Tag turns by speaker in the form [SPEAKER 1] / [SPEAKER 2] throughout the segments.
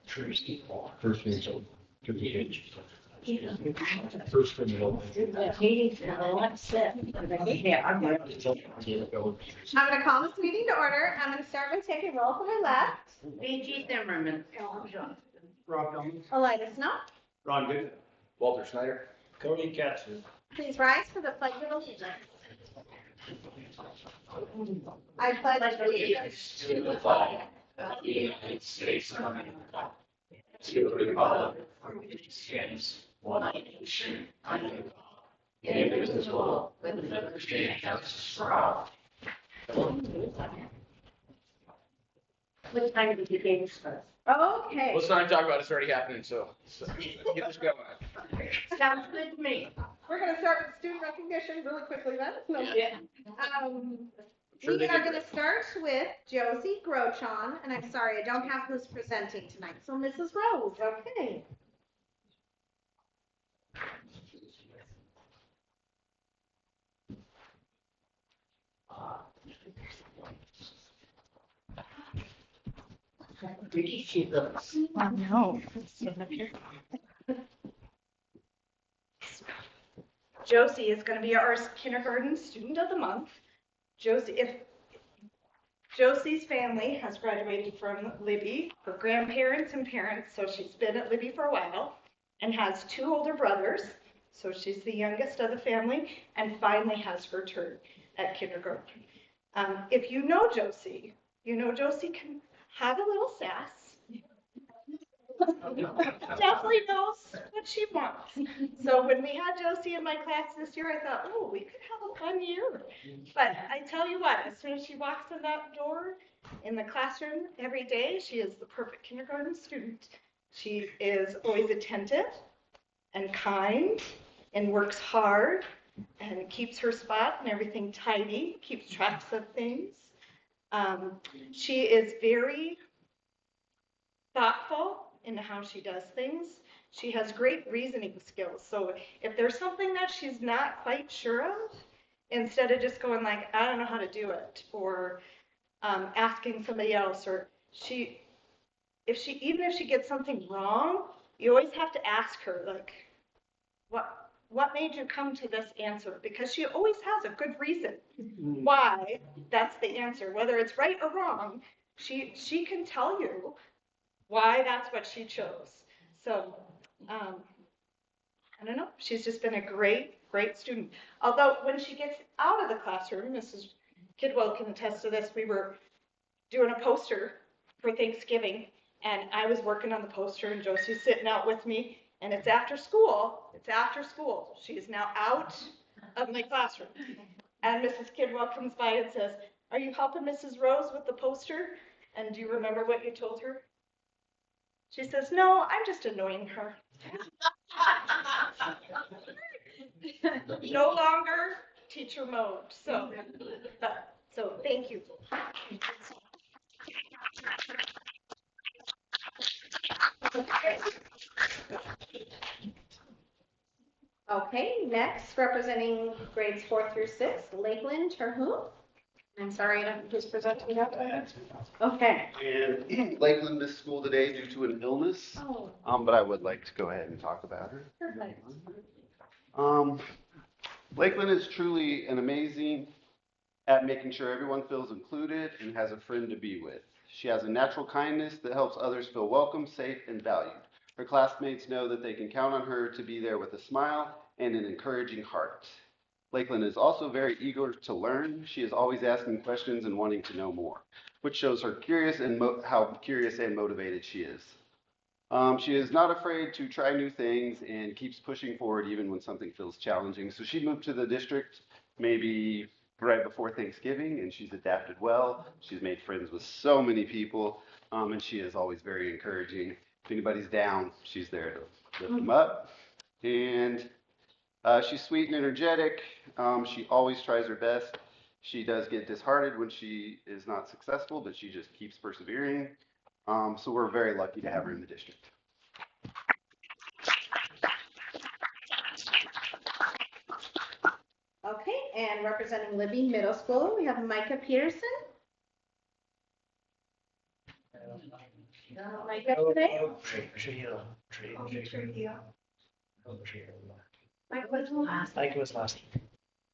[SPEAKER 1] First thing so to the age. First thing you know.
[SPEAKER 2] I'm going to call this meeting to order. I'm going to start by taking roll from my left.
[SPEAKER 3] B.G. Zimmerman.
[SPEAKER 4] Rob Cummings.
[SPEAKER 2] Elida Snow.
[SPEAKER 4] Ron Good.
[SPEAKER 1] Walter Schneider.
[SPEAKER 4] Cody Katzen.
[SPEAKER 2] Please rise for the pledge of allegiance. I pledge allegiance
[SPEAKER 5] to the flag of the United States of America, to the republic for which it stands, one nation, under God, indivisible, with liberty and justice for all.
[SPEAKER 3] What time did you give us first?
[SPEAKER 2] Okay.
[SPEAKER 6] Let's not talk about it. It's already happening. So get this going.
[SPEAKER 3] Sounds good to me.
[SPEAKER 2] We're going to start with student recognition really quickly then. No.
[SPEAKER 3] Yeah.
[SPEAKER 6] Sure
[SPEAKER 2] We
[SPEAKER 6] they
[SPEAKER 2] are
[SPEAKER 6] did.
[SPEAKER 2] going to start with Josie Grochon, and I'm sorry, I don't have who's presenting tonight. So Mrs. Rose, okay.
[SPEAKER 3] Pretty she looks.
[SPEAKER 7] I know. Sitting up here.
[SPEAKER 2] Josie is going to be our kindergarten student of the month. Josie's family has graduated from Libby, her grandparents and parents, so she's been at Libby for a while, and has 2 older brothers, so she's the youngest of the family, and finally has her turn at kindergarten. If you know Josie can have a little sass. Definitely knows what she wants. So when we had Josie in my class this year, I thought, oh, we could have a fun year. But I tell you what, as soon as she walks in that door in the classroom every day, she is the perfect kindergarten student. She is always attentive and kind and works hard and keeps her spot and everything tidy, keeps tracks of things. She is very thoughtful in how she does things. She has great reasoning skills. So if there's something that she's not quite sure of, instead of just going like, I don't know how to do it, or asking somebody else, or even if she gets something wrong, you always have to ask her, like, what made you come to this answer? Because she always has a good reason why that's the answer. Whether it's right or wrong, she can tell you why that's what she chose. So, I don't know, she's just been a great student. Although when she gets out of the classroom, Mrs. Kidwell can attest to this, we were doing a poster for Thanksgiving, and I was working on the poster, and Josie's sitting out with me, and it's after school. She is now out of my classroom. And Mrs. Kidwell comes by and says, are you helping Mrs. Rose with the poster? And do you remember what you told her? She says, no, I'm just annoying her. No longer teacher mode. So thank you. Okay, next, representing grades 4 through 6, Lakeland Terhune. I'm sorry, I don't who's presenting that. Okay.
[SPEAKER 8] And Lakeland missed school today due to an illness, but I would like to go ahead and talk about her.
[SPEAKER 2] Perfect.
[SPEAKER 8] Lakeland is truly an amazing at making sure everyone feels included and has a friend to be with. She has a natural kindness that helps others feel welcome, safe, and valued. Her classmates know that they can count on her to be there with a smile and an encouraging heart. Lakeland is also very eager to learn. She is always asking questions and wanting to know more, which shows her curious and how curious and motivated she is. She is not afraid to try new things and keeps pushing forward even when something feels challenging. So she moved to the district maybe right before Thanksgiving, and she's adapted well. She's made friends with so many people, and she is always very encouraging. If anybody's down, she's there to lift them up. And she's sweet and energetic. She always tries her best. She does get disheartened when she is not successful, but she just keeps persevering. So we're very lucky to have her in the district.
[SPEAKER 2] Okay, and representing Libby Middle School, we have Micah Peterson. I get today?
[SPEAKER 3] Mike was last.
[SPEAKER 1] Mike was last.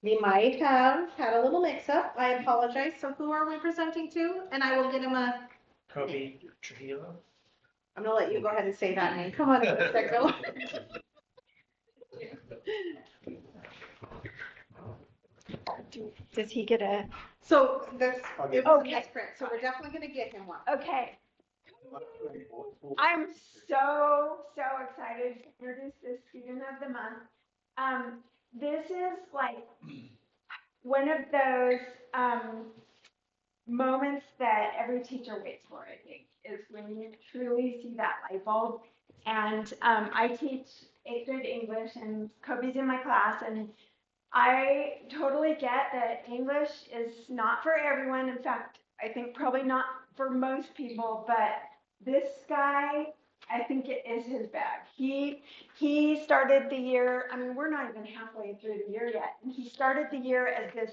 [SPEAKER 2] We might have had a little mix-up. I apologize. So who are we presenting to? And I will get him a,
[SPEAKER 1] Kobe Trujillo.
[SPEAKER 2] I'm gonna let you go ahead and say that name. Come on, Secretary.
[SPEAKER 7] Does he get a?
[SPEAKER 2] So this, it was a
[SPEAKER 7] Okay.
[SPEAKER 2] misprint, so we're definitely gonna get him one.
[SPEAKER 7] Okay. I'm so excited to introduce this student of the month. This is like one of those moments that every teacher waits for, I think, is when you truly see that light bulb. And I teach 8th grade English, and Kobe's in my class, and I totally get that English is not for everyone. In fact, I think probably not for most people, but this guy, I think it is his bag. He started the year, I mean, we're not even halfway through the year yet, and he started the year as this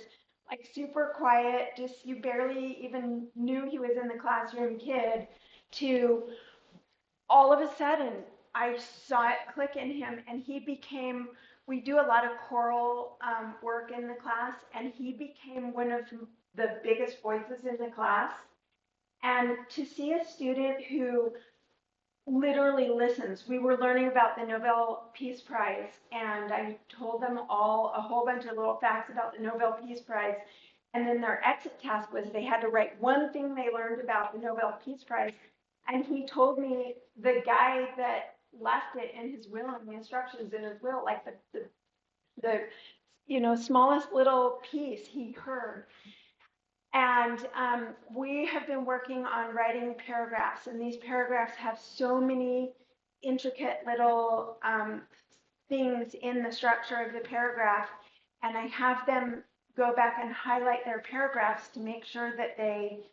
[SPEAKER 7] like super quiet, just you barely even knew he was in the classroom kid, to all of a sudden I saw it click in him, and he became, we do a lot of choral work in the class, and he became one of the biggest voices in the class. And to see a student who literally listens, we were learning about the Nobel Peace Prize, and I told them all a whole bunch of little facts about the Nobel Peace Prize. And then their exit task was they had to write one thing they learned about the Nobel Peace Prize. And he told me the guy that left it in his will and the instructions in his will, like the smallest little piece he heard. And we have been working on writing paragraphs, and these paragraphs have so many intricate little things in the structure of the paragraph, and I have them go back and highlight their paragraphs to make sure that they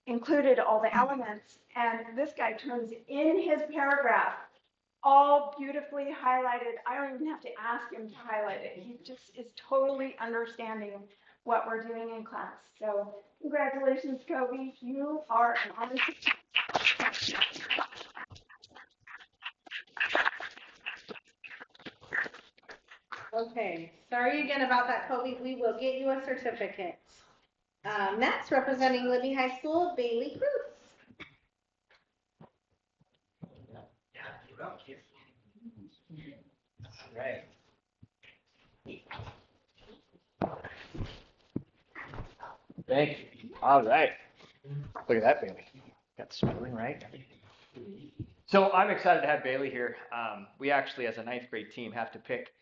[SPEAKER 7] included all the elements. And this guy turns in his paragraph all beautifully highlighted. I don't even have to ask him to highlight it. He just is totally understanding what we're doing in class. So congratulations, Kobe. You are an honest.
[SPEAKER 2] Okay, sorry again about that, Kobe. We will get you a certificate. Next, representing Libby High School, Bailey Cruz.
[SPEAKER 1] All right. Thank you. All right. Look at that, Bailey. Got the spelling right. So I'm excited to have Bailey here. We actually, as a 9th grade team, have to pick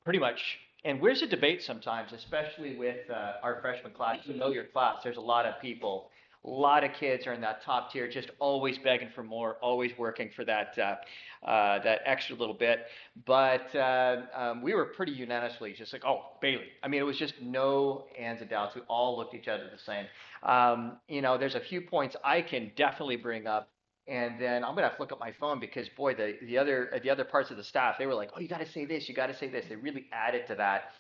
[SPEAKER 1] pretty much, and where's the debate sometimes, especially with our freshman class. You know your class. There's a lot of people. A lot of kids are in that top tier, just always begging for more, always working for that that extra little bit. But we were pretty unanimously just like, oh, Bailey. I mean, it was just no ands and doubts. We all looked at each other the same. There's a few points I can definitely bring up. And then I'm gonna have to look up my phone because boy, the other parts of the staff, they were like, oh, you got to say this, you got to say this. They really added to that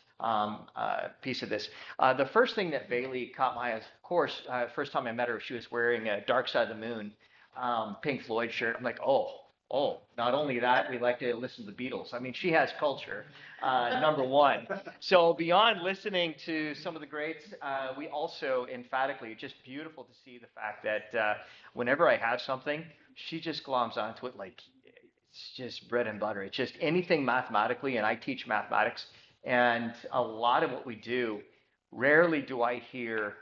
[SPEAKER 1] piece of this. The first thing that Bailey caught my eye, of course, first time I met her, she was wearing a Dark Side of the Moon Pink Floyd shirt. I'm like, oh, not only that, we like to listen to the Beatles. I mean, she has culture, number one. So beyond listening to some of the greats, we also emphatically, just beautiful to see the fact that whenever I have something, she just gloms onto it like it's just bread and butter. It's just anything mathematically, and I teach mathematics. And a lot of what we do, rarely do I hear,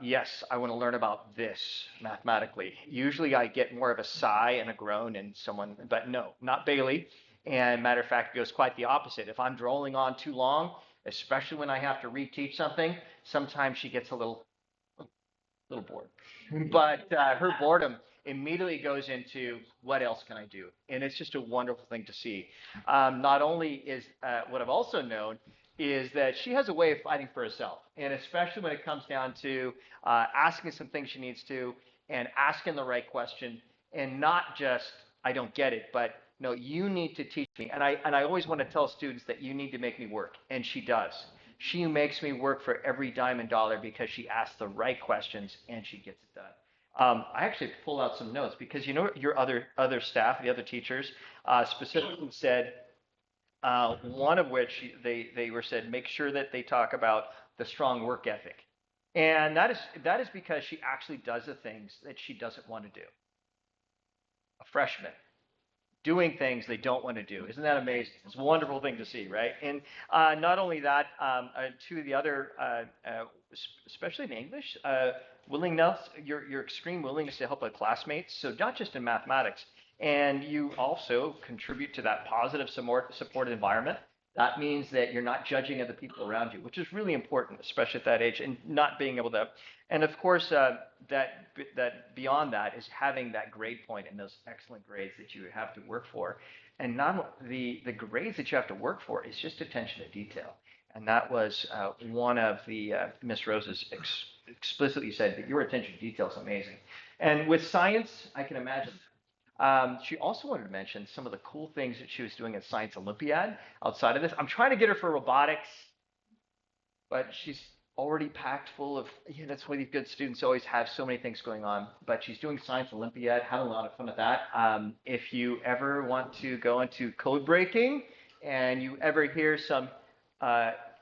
[SPEAKER 1] yes, I want to learn about this mathematically. Usually I get more of a sigh and a groan and someone, but no, not Bailey. And matter of fact, it goes quite the opposite. If I'm droning on too long, especially when I have to reteach something, sometimes she gets a little bored. But her boredom immediately goes into what else can I do? And it's just a wonderful thing to see. Not only is what I've also known is that she has a way of fighting for herself. And especially when it comes down to asking some things she needs to and asking the right question and not just, I don't get it, but no, you need to teach me. And I always want to tell students that you need to make me work. And she does. She makes me work for every dime and dollar because she asks the right questions and she gets it done. I actually pulled out some notes because you know your other staff, the other teachers, specifically said one of which they were said make sure that they talk about the strong work ethic, and that is because she actually does the things that she doesn't want to do. A freshman doing things they don't want to do. Isn't that amazing? It's a wonderful thing to see, right? And not only that, to the other, especially in English, willingness, your extreme willingness to help out classmates. So not just in mathematics, and you also contribute to that positive supportive environment. That means that you're not judging other people around you, which is really important, especially at that age, and not being able to. And of course, that beyond that is having that grade point and those excellent grades that you have to work for. And not the grades that you have to work for is just attention to detail. And that was one of the Miss Rose's explicitly said that your attention to detail is amazing. And with science, I can imagine. She also wanted to mention some of the cool things that she was doing at Science Olympiad outside of this. I'm trying to get her for robotics, but she's already packed full of, that's why these good students always have so many things going on. But she's doing Science Olympiad, having a lot of fun with that. If you ever want to go into code breaking and you ever hear some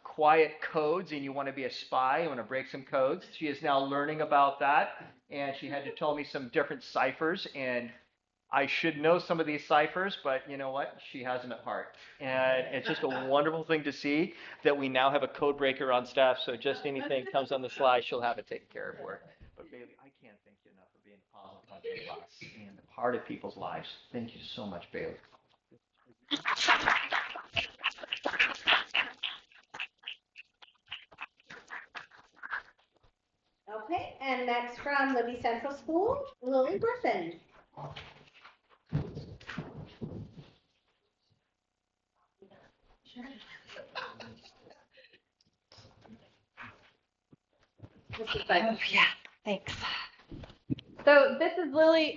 [SPEAKER 1] quiet codes and you want to be a spy, you want to break some codes, she is now learning about that. And she had to tell me some different ciphers, and I should know some of these ciphers, but you know what? She has them at heart. And it's just a wonderful thing to see that we now have a code breaker on staff, so just anything comes on the slide, she'll have it taken care of for her. But Bailey, I can't thank you enough for being a positive part of the class and a part of people's lives. Thank you so much, Bailey.
[SPEAKER 2] Okay, and next from Libby Central School, Lily Griffin.
[SPEAKER 9] Yeah, thanks. So this is Lily.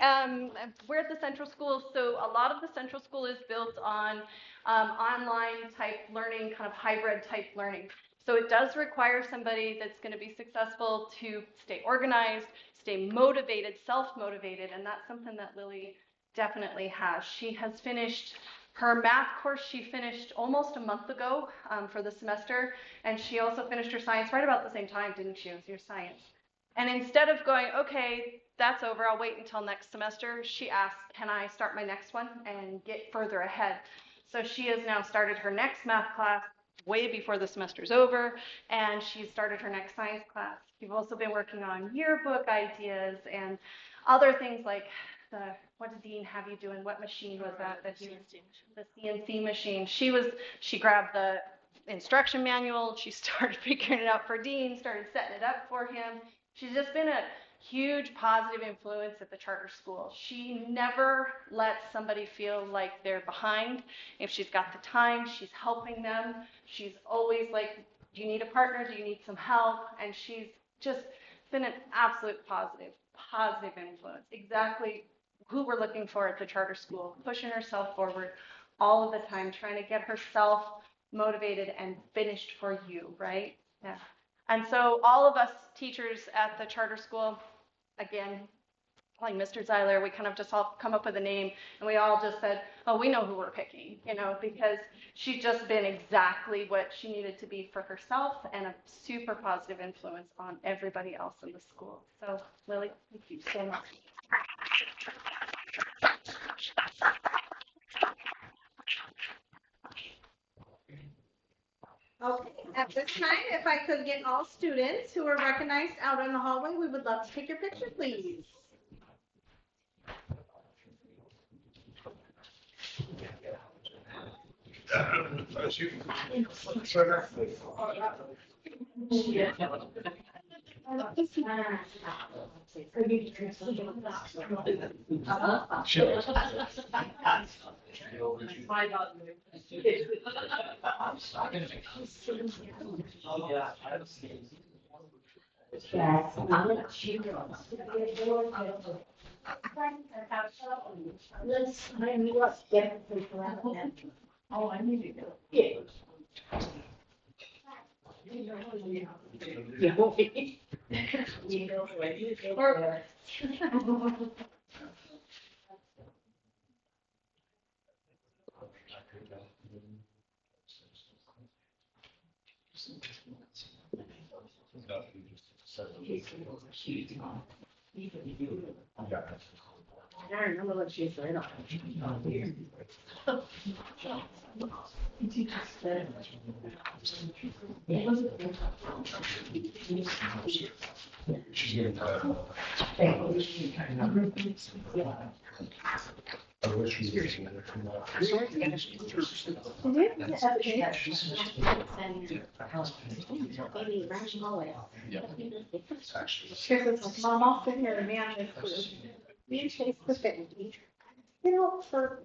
[SPEAKER 9] We're at the Central School, so a lot of the Central School is built on online type learning, kind of hybrid type learning. So it does require somebody that's going to be successful to stay organized, stay motivated, self-motivated, and that's something that Lily definitely has. She has finished her math course. She finished almost a month ago for the semester, and she also finished her science right about the same time, didn't she? It was your science. And instead of going, okay, that's over, I'll wait until next semester, she asked, can I start my next one and get further ahead? So she has now started her next math class way before the semester's over, and she's started her next science class. We've also been working on yearbook ideas and other things like what did Dean have you doing? What machine was that? The CNC machine. She grabbed the instruction manual. She started figuring it out for Dean, started setting it up for him. She's just been a huge positive influence at the charter school. She never lets somebody feel like they're behind. If she's got the time, she's helping them. She's always like, do you need a partner? Do you need some help? And she's just been an absolute positive influence. Exactly who we're looking for at the charter school, pushing herself forward all of the time, trying to get herself motivated and finished for you, right? Yeah. And so all of us teachers at the charter school, again, like Mr. Zeiler, we kind of just all come up with a name, and we all just said, oh, we know who we're picking, because she's just been exactly what she needed to be for herself and a super positive influence on everybody else in the school. So Lily, thank you so much.
[SPEAKER 2] Okay, at this time, if I could get all students who are recognized out in the hallway, we would love to take your picture, please.
[SPEAKER 3] Oh, I need to go. Yeah. I remember what she said. Mom, I'll sit here and man this food. You chase the thing. You know, for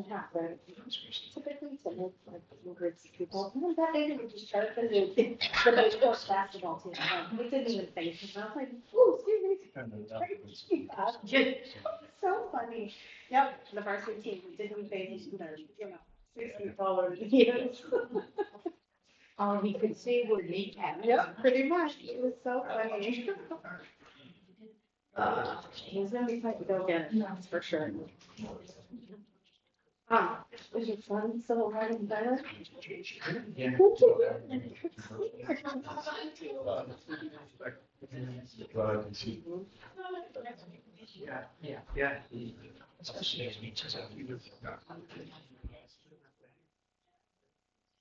[SPEAKER 3] happen. Typically, to live like groups of people, that day we just started the baseball basketball team. We didn't even face it. I was like, "Oh, excuse me." So funny. Yep, the varsity team. We didn't even face it. They're, 6 feet taller than you. All we could see were kneecaps. Yep, pretty much. It was so funny. He's gonna be fun to go get it, that's for sure. Was your son still riding better?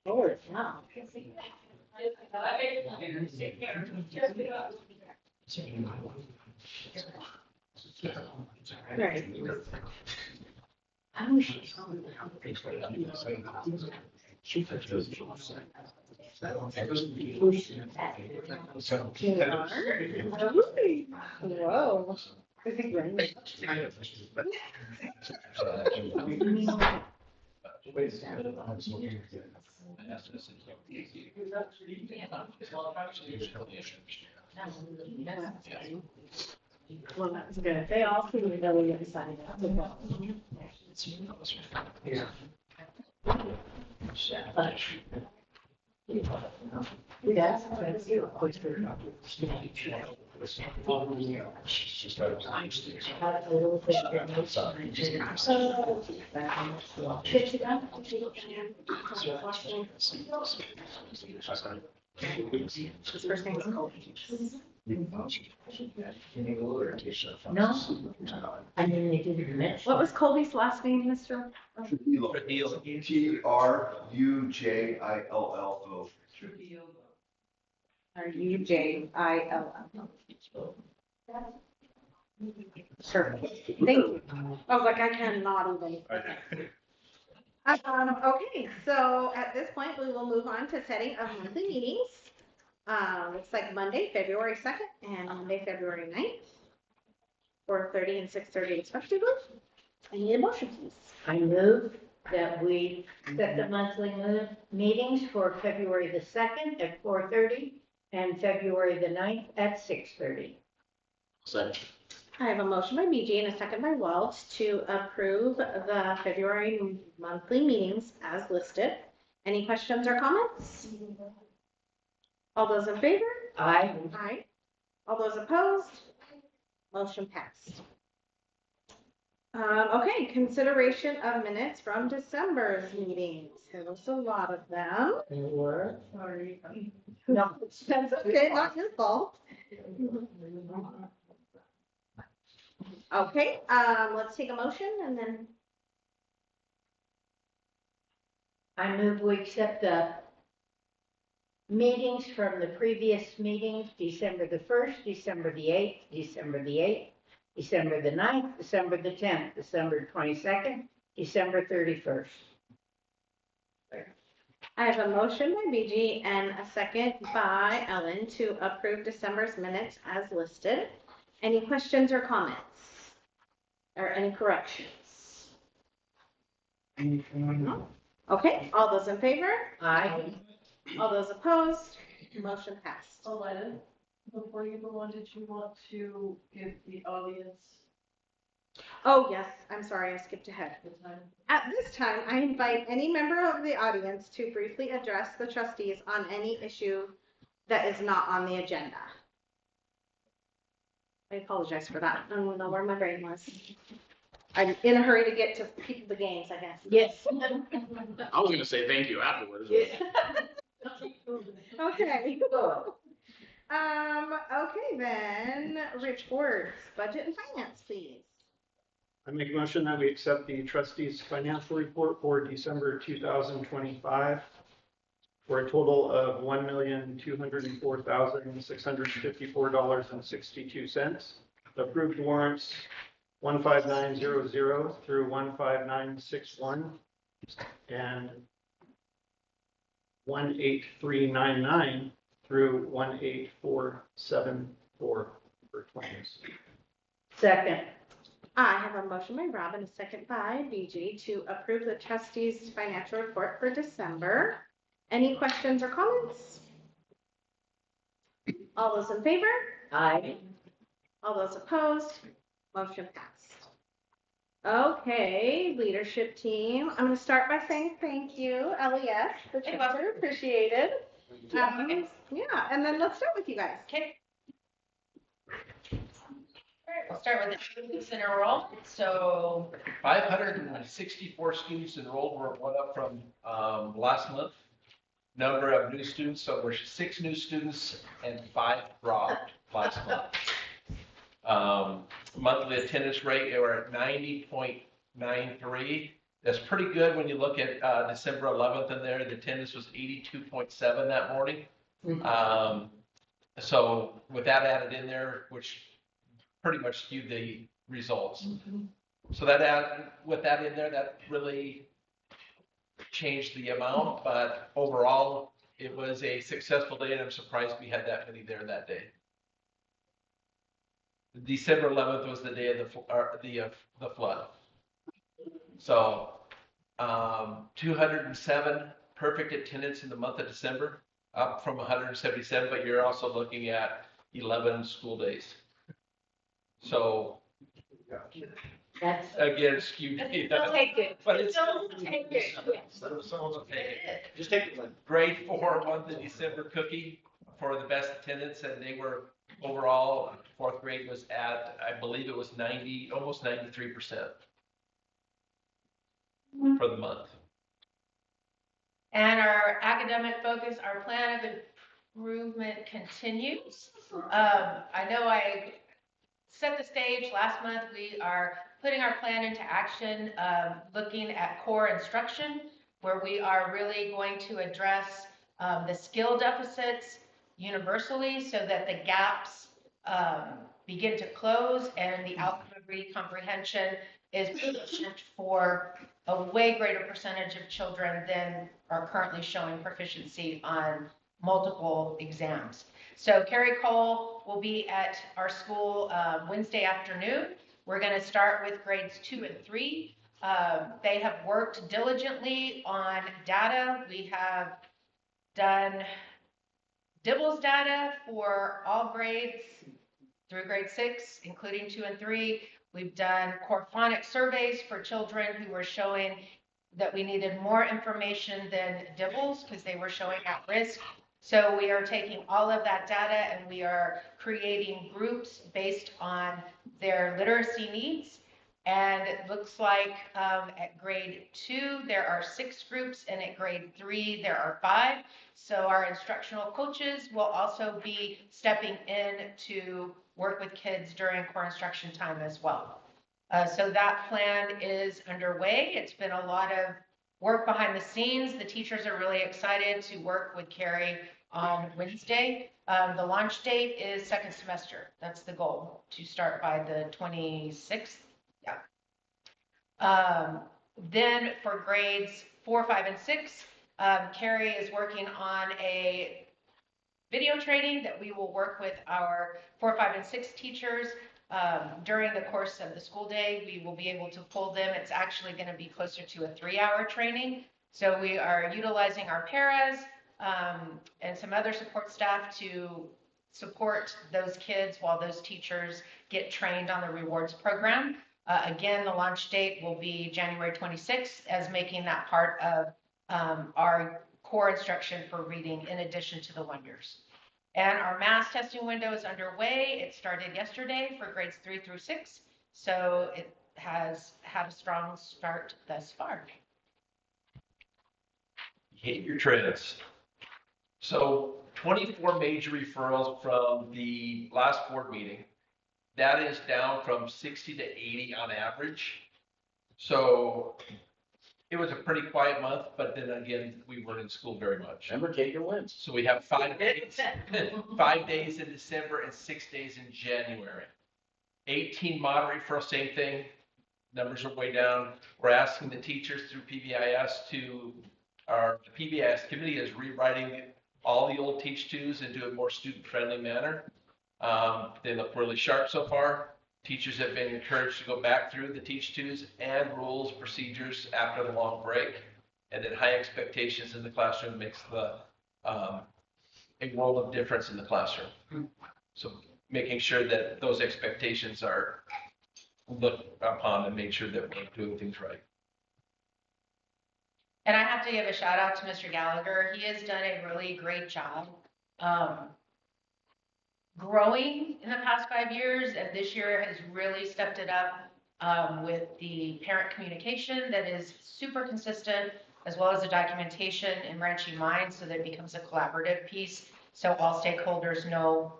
[SPEAKER 3] Oh, yeah. Right. I wish she saw me. Whoa. Is he great? Well, that's good. They all seem really excited to go. Yeah. Yes. His first name is Colby. No. I mean, they didn't mention. What was Colby's last name, Mr.?
[SPEAKER 10] Trujillo.
[SPEAKER 3] Rujillo.
[SPEAKER 2] Sure. Thank you. I was like, I cannot even. Okay, so at this point, we will move on to setting of monthly meetings. Looks like Monday, February 2nd and Monday, February 9th. 4:30 and 6:30 respectively. I need a motion, please.
[SPEAKER 3] I move that we set the monthly meetings for February the 2nd at 4:30 and February the 9th at 6:30.
[SPEAKER 2] I have a motion by BG and a second by Walt to approve the February monthly meetings as listed. Any questions or comments? All those in favor?
[SPEAKER 3] Aye.
[SPEAKER 2] Aye. All those opposed? Motion passed. Okay, consideration of minutes from December's meetings. There was a lot of them.
[SPEAKER 3] There were.
[SPEAKER 2] Sorry. No, that's okay, not your fault. Okay, let's take a motion and then.
[SPEAKER 3] I move we accept the meetings from the previous meetings, December the 1st, December the 8th, December the 8th, December the 9th, December the 10th, December 22nd, December 31st.
[SPEAKER 2] I have a motion by BG and a second by Ellen to approve December's minutes as listed. Any questions or comments? Or any corrections? Okay, all those in favor?
[SPEAKER 3] Aye.
[SPEAKER 2] All those opposed? Motion passed.
[SPEAKER 11] Alana, before you go on, did you want to give the audience
[SPEAKER 2] Oh, yes, I'm sorry, I skipped ahead.
[SPEAKER 11] the time?
[SPEAKER 2] At this time, I invite any member of the audience to briefly address the trustees on any issue that is not on the agenda.
[SPEAKER 3] I apologize for that. I don't know where my brain was. I'm in a hurry to get to the games, I guess. Yes.
[SPEAKER 6] I was gonna say thank you afterwards.
[SPEAKER 3] Okay. Okay then, reports, budget and finance, please.
[SPEAKER 4] I make a motion that we accept the trustees' financial report for December 2025 for a total of $1,204,654.62. Approved warrants 15900 through 15961 and 18399 through 18474 for claims.
[SPEAKER 3] Second. I have a motion by Rob and a second by BG to approve the trustees' financial report for December. Any questions or comments? All those in favor? Aye. All those opposed? Motion passed. Okay, leadership team. I'm going to start by saying thank you, LES, the teacher, appreciated. Yeah, and then let's start with you guys.
[SPEAKER 10] Okay. All right, we'll start with the students in enrollment. So
[SPEAKER 6] 564 students enrolled, were went up from last month. Number of new students, so we're 6 new students and 5 dropped last month. Monthly attendance rate, we're at 90.93. That's pretty good when you look at December 11th in there. The attendance was 82.7 that morning. So with that added in there, which pretty much skewed the results. So with that in there, that really changed the amount, but overall it was a successful day, and I'm surprised we had that many there that day. December 11th was the day of the flood. So 207 perfect attendance in the month of December, up from 177, but you're also looking at 11 school days. So
[SPEAKER 10] that's
[SPEAKER 6] again skewed.
[SPEAKER 10] still take it.
[SPEAKER 6] But it's
[SPEAKER 10] Still take it.
[SPEAKER 4] Just take it.
[SPEAKER 6] Grade 4 won the December cookie for the best attendance, and they were overall, 4th grade was at, I believe it was 90, almost 93% for the month.
[SPEAKER 10] And our academic focus, our plan of improvement continues. I know I set the stage last month. We are putting our plan into action, looking at core instruction, where we are really going to address the skill deficits universally so that the gaps begin to close and the outcome of reading comprehension is proficient for a way greater percentage of children than are currently showing proficiency on multiple exams. So Carrie Cole will be at our school Wednesday afternoon. We're going to start with grades 2 and 3. They have worked diligently on data. We have done DIBELS data for all grades through grade 6, including 2 and 3. We've done core phonics surveys for children who were showing that we needed more information than DIBELS because they were showing at risk. So we are taking all of that data and we are creating groups based on their literacy needs. And it looks like at grade 2, there are 6 groups, and at grade 3, there are 5. So our instructional coaches will also be stepping in to work with kids during core instruction time as well. So that plan is underway. It's been a lot of work behind the scenes. The teachers are really excited to work with Carrie on Wednesday. The launch date is 2nd semester. That's the goal, to start by the 26th. Yeah. Then for grades 4, 5, and 6, Carrie is working on a video training that we will work with our 4, 5, and 6 teachers during the course of the school day. We will be able to pull them. It's actually going to be closer to a 3-hour training. So we are utilizing our paras and some other support staff to support those kids while those teachers get trained on the rewards program. Again, the launch date will be January 26th, as making that part of our core instruction for reading in addition to the wonders. And our mass testing window is underway. It started yesterday for grades 3 through 6. So it has had a strong start thus far.
[SPEAKER 6] Behavior trends. So 24 major referrals from the last board meeting. That is down from 60 to 80 on average. So it was a pretty quiet month, but then again, we weren't in school very much.
[SPEAKER 1] Remember, take your wins.
[SPEAKER 6] So we have 5 days, 5 days in December and 6 days in January. 18 moderate referrals, same thing. Numbers are way down. We're asking the teachers through PBIS our PBIS committee is rewriting all the old Teach-2s into a more student-friendly manner. They look really sharp so far. Teachers have been encouraged to go back through the Teach-2s and rules, procedures after the long break. And then high expectations in the classroom makes a world of difference in the classroom. So making sure that those expectations are looked upon and make sure that we're doing things right.
[SPEAKER 10] And I have to give a shout out to Mr. Gallagher. He has done a really great job growing in the past 5 years, and this year has really stepped it up with the parent communication that is super consistent, as well as the documentation in Wrenching Minds, so that it becomes a collaborative piece, so all stakeholders know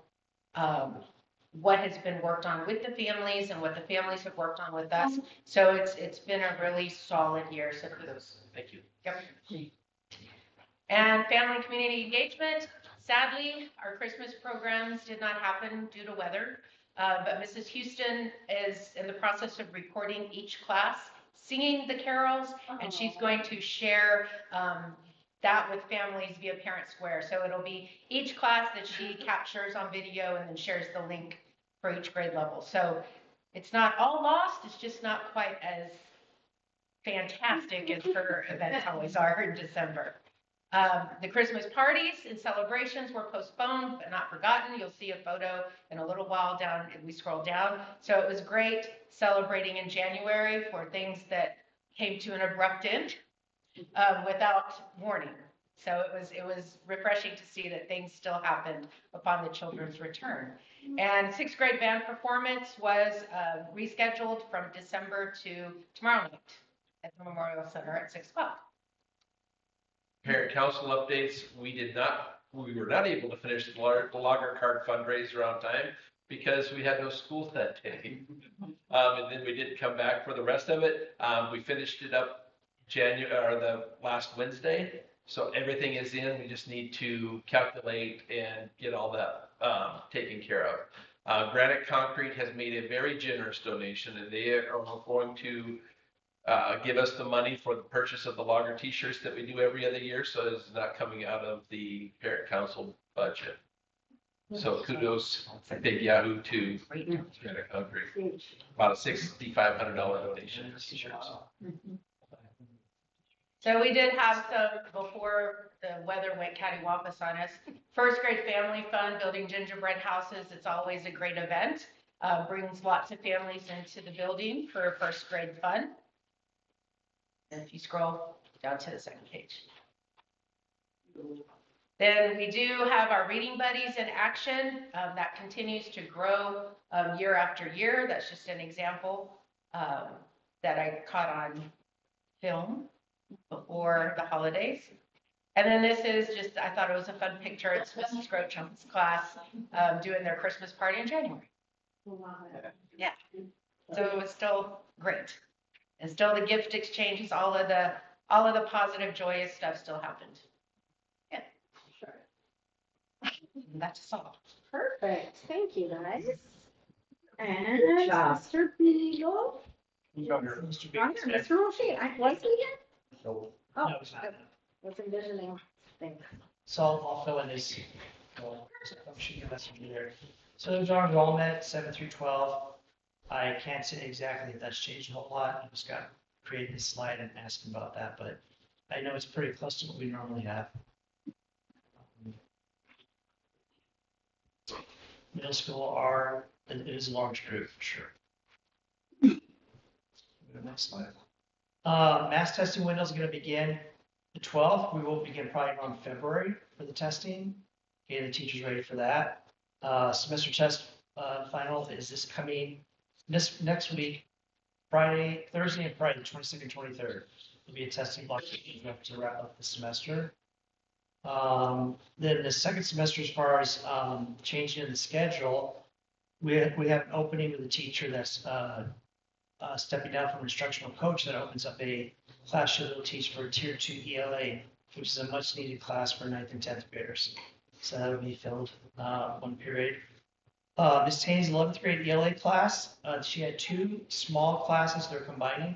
[SPEAKER 10] what has been worked on with the families and what the families have worked on with us. So it's been a really solid year. So kudos.
[SPEAKER 6] Thank you.
[SPEAKER 10] Yep. And family and community engagement. Sadly, our Christmas programs did not happen due to weather, but Mrs. Houston is in the process of recording each class singing the carols, and she's going to share that with families via Parent Square. So it'll be each class that she captures on video and then shares the link for each grade level. So it's not all lost, it's just not quite as fantastic as her events always are in December. The Christmas parties and celebrations were postponed but not forgotten. You'll see a photo in a little while down if we scroll down. So it was great celebrating in January for things that came to an abrupt end without warning. So it was refreshing to see that things still happened upon the children's return. And 6th grade band performance was rescheduled from December to tomorrow night at the Memorial Center at 6 o'clock.
[SPEAKER 6] Parent council updates. We were not able to finish the Lager Card fundraiser on time because we had no schools that day. And then we didn't come back for the rest of it. We finished it up the last Wednesday. So everything is in. We just need to calculate and get all that taken care of. Granite Concrete has made a very generous donation, and they are going to give us the money for the purchase of the Lager t-shirts that we do every other year. So it's not coming out of the parent council budget. So kudos, big yahoo to Granite Concrete. About a $6,500 donation for t-shirts.
[SPEAKER 10] So we did have some, before the weather went cattywampus on us, 1st grade family fun, building gingerbread houses. It's always a great event. Brings lots of families into the building for 1st grade fun. And if you scroll down to the 2nd page. Then we do have our Reading Buddies in action. That continues to grow year after year. That's just an example that I caught on film before the holidays. And then this is just, I thought it was a fun picture. It's Mrs. Grochum's class doing their Christmas party in January. Yeah. So it was still great. And still the gift exchanges, all of the positive, joyous stuff still happened. Yeah. Sure. That's all.
[SPEAKER 3] Perfect. Thank you, guys. And Mr. Beagle.
[SPEAKER 5] Mr.
[SPEAKER 3] Mr. Roshi, was he here?
[SPEAKER 5] No.
[SPEAKER 3] Oh,
[SPEAKER 5] No, it's not.
[SPEAKER 3] was envisioning things.
[SPEAKER 5] So I'll fill in this. I'm sure you guys can be there. So there's our enrollment, 7 through 12. I can't say exactly if that's changed a whole lot. I just got created this slide and asking about that, but I know it's pretty close to what we normally have. Middle school it is a large group for sure. Next slide. Mass testing window is going to begin the 12th. We will begin probably around February for the testing.
[SPEAKER 12] getting the teachers ready for that. Semester test final is this next week, Thursday and Friday, the 22nd and 23rd. Will be a testing block to wrap up the semester. Then the second semester, as far as changing in the schedule, we have an opening with a teacher that's stepping down from instructional coach that opens up a class she'll teach for Tier 2 ELA, which is a much needed class for 9th and 10th graders. So that'll be filled one period. Ms. Taney's 11th grade ELA class, she had 2 small classes they're combining,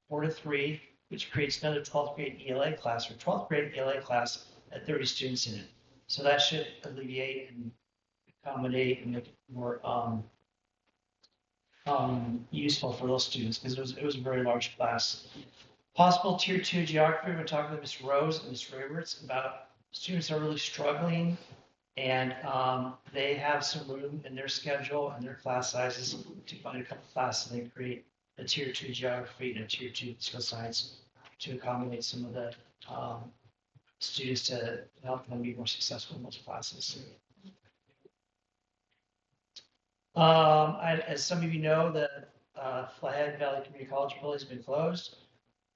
[SPEAKER 12] 4 to 3, which creates another 12th grade ELA class, or 12th grade ELA class at 30 students in it. So that should alleviate and accommodate and make it more useful for those students, because it was a very large class. Possible Tier 2 geography, we're talking to Ms. Rose and Ms. Rayworth about students that are really struggling, and they have some room in their schedule and their class sizes to find a couple classes and they create a Tier 2 geography and a Tier 2 social science to accommodate some of the students to help them be more successful in those classes. As some of you know, the Flathead Valley Community College building has been closed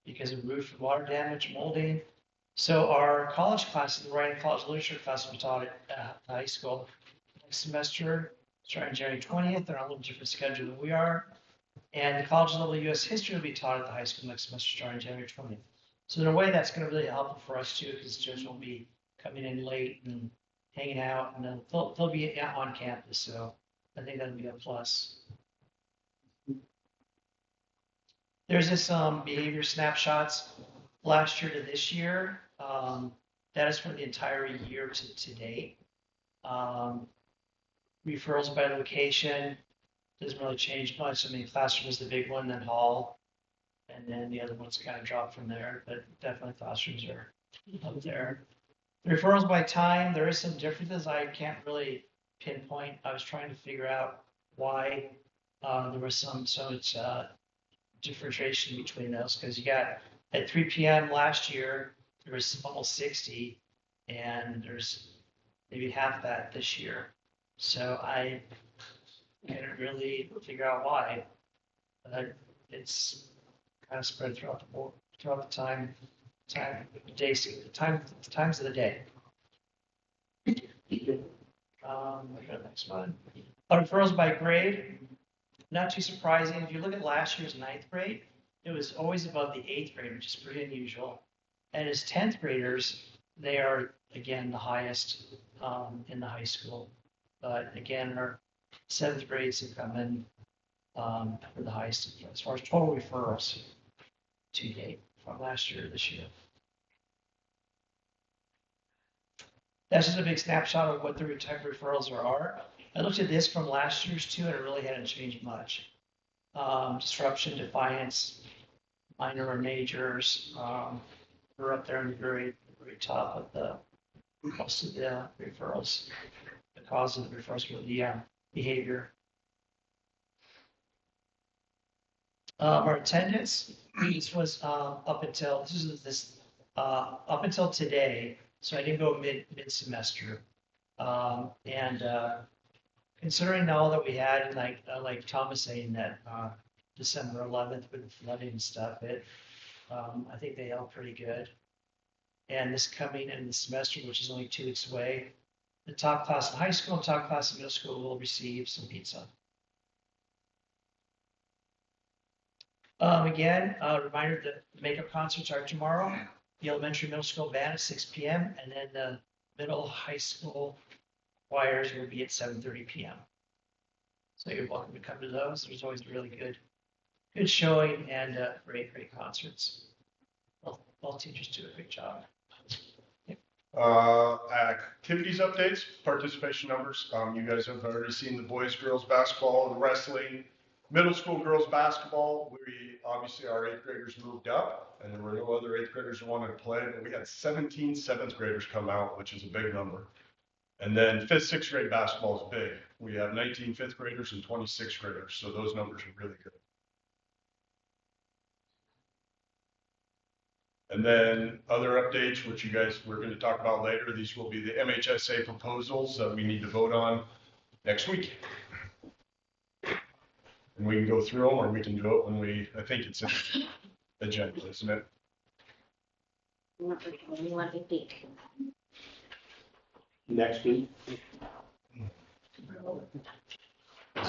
[SPEAKER 12] because of roof and water damage, molding. So our college classes, the writing college literature class, will be taught at high school next semester, starting January 20th. They're on a little different schedule than we are. And the college level U.S. history will be taught at the high school next semester, starting January 20th. So in a way, that's going to really help for us too, because students won't be coming in late and hanging out, and then they'll be on campus. So I think that'll be a plus. There's this behavior snapshots last year to this year. That is for the entire year to date. Referrals by location doesn't really change much. I mean, classroom is the big one, then hall, and then the other ones kind of drop from there. But definitely classrooms are up there. The referrals by time, there is some differences. I can't really pinpoint. I was trying to figure out why there was so much differentiation between those, because you got at 3 p.m. last year there was almost 60, and there's maybe half that this year. So I couldn't really figure out why. But it's kind of spread throughout the board, throughout the times of the day. Next one. Referrals by grade. Not too surprising. If you look at last year's 9th grade, it was always above the 8th grade, which is pretty unusual. And as 10th graders, they are, again, the highest in the high school. But again, our 7th grades have come in for the highest as far as total referrals to date from last year to this year. That's just a big snapshot of what the type of referrals there are. I looked at this from last year's too, and it really hadn't changed much. Disruption, defiance, minor or majors, we're up there in the very top of the most of the referrals, the cause of the referrals for the behavior. Our attendance, this was up until today, so I didn't go mid-semester, and considering all that we had, like Thomas saying that December 11th with the flooding and stuff, I think they held pretty good. And this coming in the semester, which is only 2 weeks away, the top class in high school and top class in middle school will receive some pizza. Again, a reminder that the makeup concerts are tomorrow. The elementary middle school band at 6 p.m. and then the middle high school choirs will be at 7:30 p.m. So you're welcome to come to those. There's always really good showing and great concerts. All teachers do a great job.
[SPEAKER 13] Activities updates, participation numbers. You guys have already seen the boys, girls basketball, and wrestling. Middle school girls basketball, obviously our 8th graders moved up, and there were no other 8th graders who wanted to play, but we had 17 7th graders come out, which is a big number. And then 5th, 6th grade basketball is big. We have 19 5th graders and 20 6th graders, so those numbers are really good. And then other updates, which you guys, we're going to talk about later, these will be the MHSA proposals that we need to vote on next week. And we can go through them, or we can do it when I think it's in the agenda, isn't it?
[SPEAKER 4] Next week.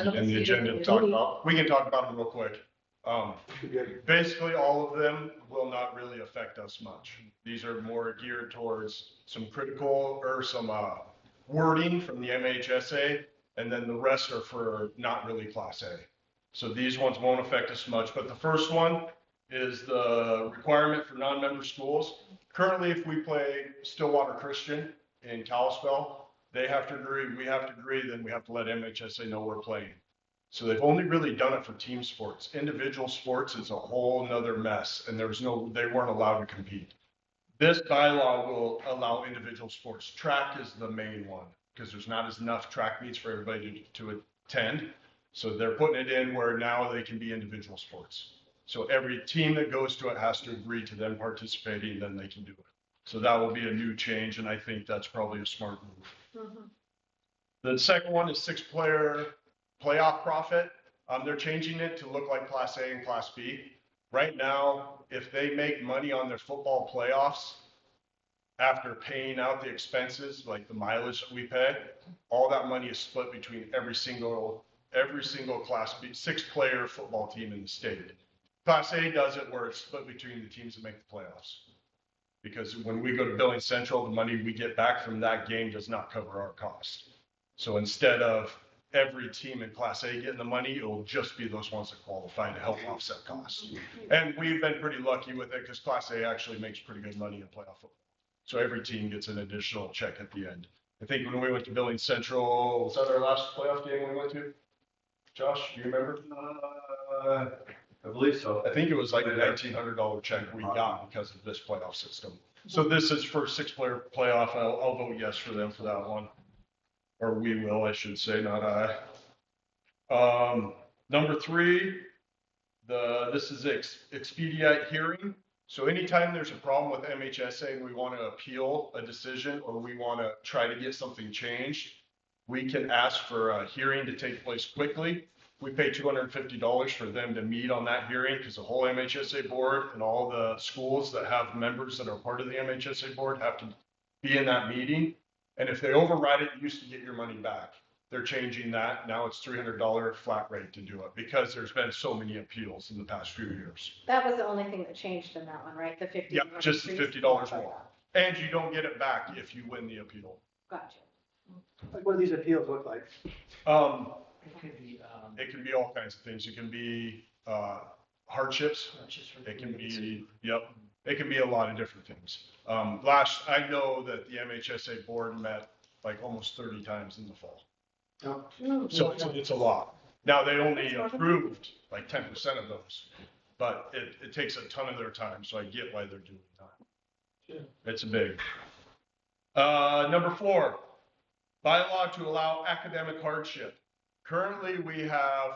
[SPEAKER 13] In the agenda to talk about, we can talk about them real quick. Basically, all of them will not really affect us much. These are more geared towards some critical or some wording from the MHSA, and then the rest are for not really Class A. So these ones won't affect us much, but the first one is the requirement for non-member schools. Currently, if we play Stillwater Christian in Kalispell, they have to agree, we have to agree, then we have to let MHSA know we're playing. So they've only really done it for team sports. Individual sports is a whole nother mess, and they weren't allowed to compete. This bylaw will allow individual sports. Track is the main one, because there's not enough track meets for everybody to attend. So they're putting it in where now they can be individual sports. So every team that goes to it has to agree to them participating, then they can do it. So that will be a new change, and I think that's probably a smart move. The second one is 6-player playoff profit. They're changing it to look like Class A and Class B. Right now, if they make money on their football playoffs, after paying out the expenses, like the mileage that we pay, all that money is split between every single Class B 6-player football team in the state. Class A does it where it's split between the teams that make the playoffs. Because when we go to Billings Central, the money we get back from that game does not cover our costs. So instead of every team in Class A getting the money, it will just be those ones that qualify to help offset costs. And we've been pretty lucky with it because Class A actually makes pretty good money in playoff football. So every team gets an additional check at the end. I think when we went to Billings Central, was that our last playoff game we went to? Josh, do you remember?
[SPEAKER 8] I believe so.
[SPEAKER 13] I think it was like a $1,900 check we got because of this playoff system. So this is for 6-player playoff. I'll vote yes for them for that one. Or we will, I should say, not I. Number 3, this is expedite hearing. So anytime there's a problem with MHSA and we want to appeal a decision or we want to try to get something changed, we can ask for a hearing to take place quickly. We pay $250 for them to meet on that hearing because the whole MHSA board and all the schools that have members that are part of the MHSA board have to be in that meeting. And if they override it, you used to get your money back. They're changing that. Now it's $300 flat rate to do it because there's been so many appeals in the past few years.
[SPEAKER 3] That was the only thing that changed in that one, right? The 50.
[SPEAKER 13] Yeah, just the $50 more. And you don't get it back if you win the appeal.
[SPEAKER 3] Gotcha.
[SPEAKER 4] Like, what do these appeals look like?
[SPEAKER 12] It could be
[SPEAKER 13] It can be all kinds of things. It can be hardships. It can be, it can be a lot of different things. I know that the MHSA board met like almost 30 times in the fall. So it's a lot. Now they only approved like 10% of those, but it takes a ton of their time. So I get why they're doing that. It's a big. Number 4, bylaw to allow academic hardship. Currently, we have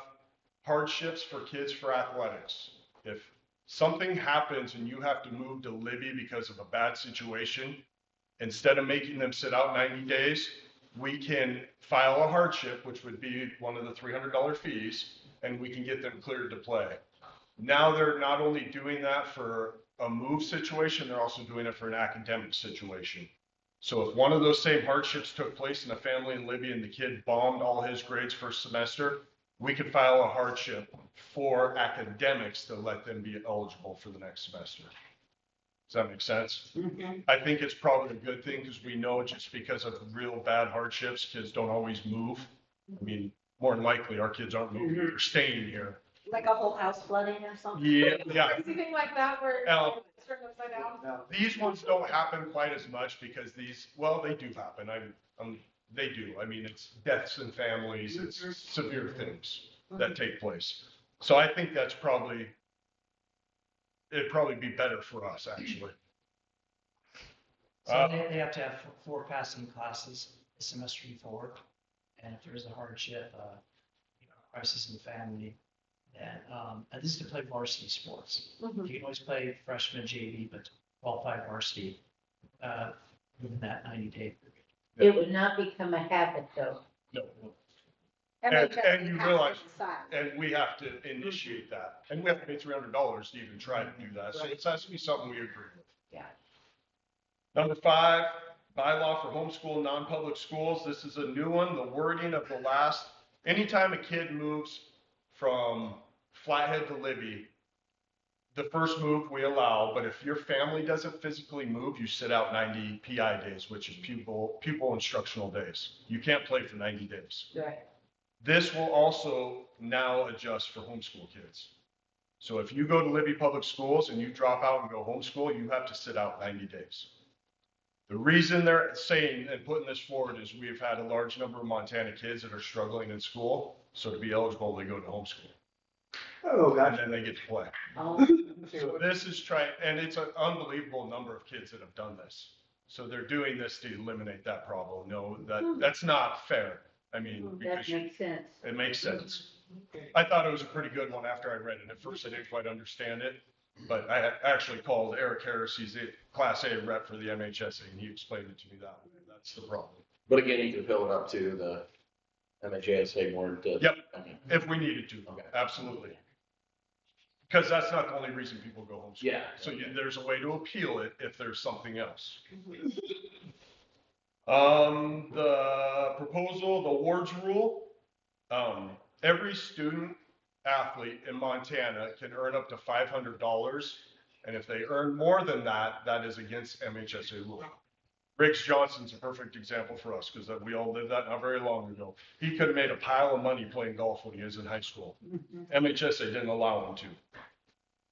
[SPEAKER 13] hardships for kids for athletics. If something happens and you have to move to Libby because of a bad situation, instead of making them sit out 90 days, we can file a hardship, which would be one of the $300 fees, and we can get them cleared to play. Now they're not only doing that for a move situation, they're also doing it for an academic situation. So if one of those same hardships took place in a family in Libby and the kid bombed all his grades first semester, we could file a hardship for academics to let them be eligible for the next semester. Does that make sense? I think it's probably a good thing because we know just because of real bad hardships, kids don't always move. I mean, more than likely our kids aren't moving, they're staying here.
[SPEAKER 3] Like a whole house flooding or something?
[SPEAKER 13] Yeah.
[SPEAKER 3] Crazy thing like that where it's turned upside down?
[SPEAKER 13] These ones don't happen quite as much because they do happen. They do. I mean, it's deaths in families, it's severe things that take place. So I think it'd probably be better for us, actually.
[SPEAKER 12] So they have to have 4 passing classes a semester before. And if there's a hardship, crisis in the family, then this is to play varsity sports. You can always play freshman JV, but qualified varsity, within that 90-day period.
[SPEAKER 5] It would not become a habit though.
[SPEAKER 13] No.
[SPEAKER 3] MHSA
[SPEAKER 13] And you
[SPEAKER 3] has to
[SPEAKER 13] realize,
[SPEAKER 3] decide.
[SPEAKER 13] and we have to initiate that, and we have to pay $300 to even try to do that, so it has to be something we agree with.
[SPEAKER 5] Yeah.
[SPEAKER 13] Number 5, bylaw for homeschool non-public schools. This is a new one. The wording of the last, anytime a kid moves from Flathead to Libby, the first move we allow, but if your family doesn't physically move, you sit out 90 PI days, which is pupil instructional days. You can't play for 90 days.
[SPEAKER 5] Right.
[SPEAKER 13] This will also now adjust for homeschool kids. So if you go to Libby Public Schools and you drop out and go homeschool, you have to sit out 90 days. The reason they're saying and putting this forward is we've had a large number of Montana kids that are struggling in school. So to be eligible, they go to homeschool.
[SPEAKER 4] Oh,
[SPEAKER 13] And then they get to play.
[SPEAKER 5] Oh,
[SPEAKER 13] So this is and it's an unbelievable number of kids that have done this. So they're doing this to eliminate that problem. No, that's not fair. I mean,
[SPEAKER 5] that
[SPEAKER 13] because
[SPEAKER 5] makes sense.
[SPEAKER 13] it makes sense. I thought it was a pretty good one after I read it. At first, I didn't quite understand it, but I actually called Eric Harris. He's the Class A rep for the MHSA, and he explained it to me that way. That's the problem.
[SPEAKER 14] But again, you can fill it up to the MHSA board.
[SPEAKER 13] Yep, if we needed to. Okay. Absolutely. Because that's not the only reason people go homeschool.
[SPEAKER 14] Yeah.
[SPEAKER 13] So there's a way to appeal it if there's something else. The proposal, the awards rule, every student athlete in Montana can earn up to $500. And if they earn more than that, that is against MHSA rule. Riggs Johnson's a perfect example for us because we all lived that not very long ago. He could have made a pile of money playing golf when he was in high school. MHSA didn't allow him to.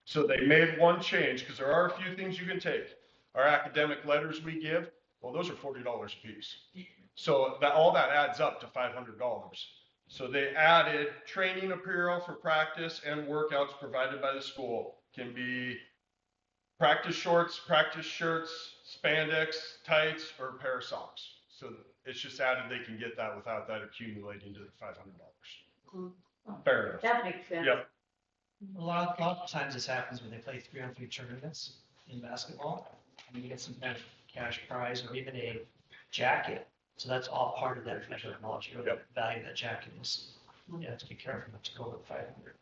[SPEAKER 13] So they made one change because there are a few things you can take. Our academic letters we give, well, those are $40 a piece. So all that adds up to $500. So they added training apparel for practice and workouts provided by the school. Can be practice shorts, practice shirts, spandex, tights, or a pair of socks. So it's just added they can get that without that accumulating to the $500. Fair enough.
[SPEAKER 5] That makes sense.
[SPEAKER 13] Yep.
[SPEAKER 12] A lot of times this happens when they play 3-on-3 tournaments in basketball, and you get some kind of cash prize or even a jacket. So that's all part of that measure of knowledge. You know, value that jacket is. You have to be careful not to go with 500.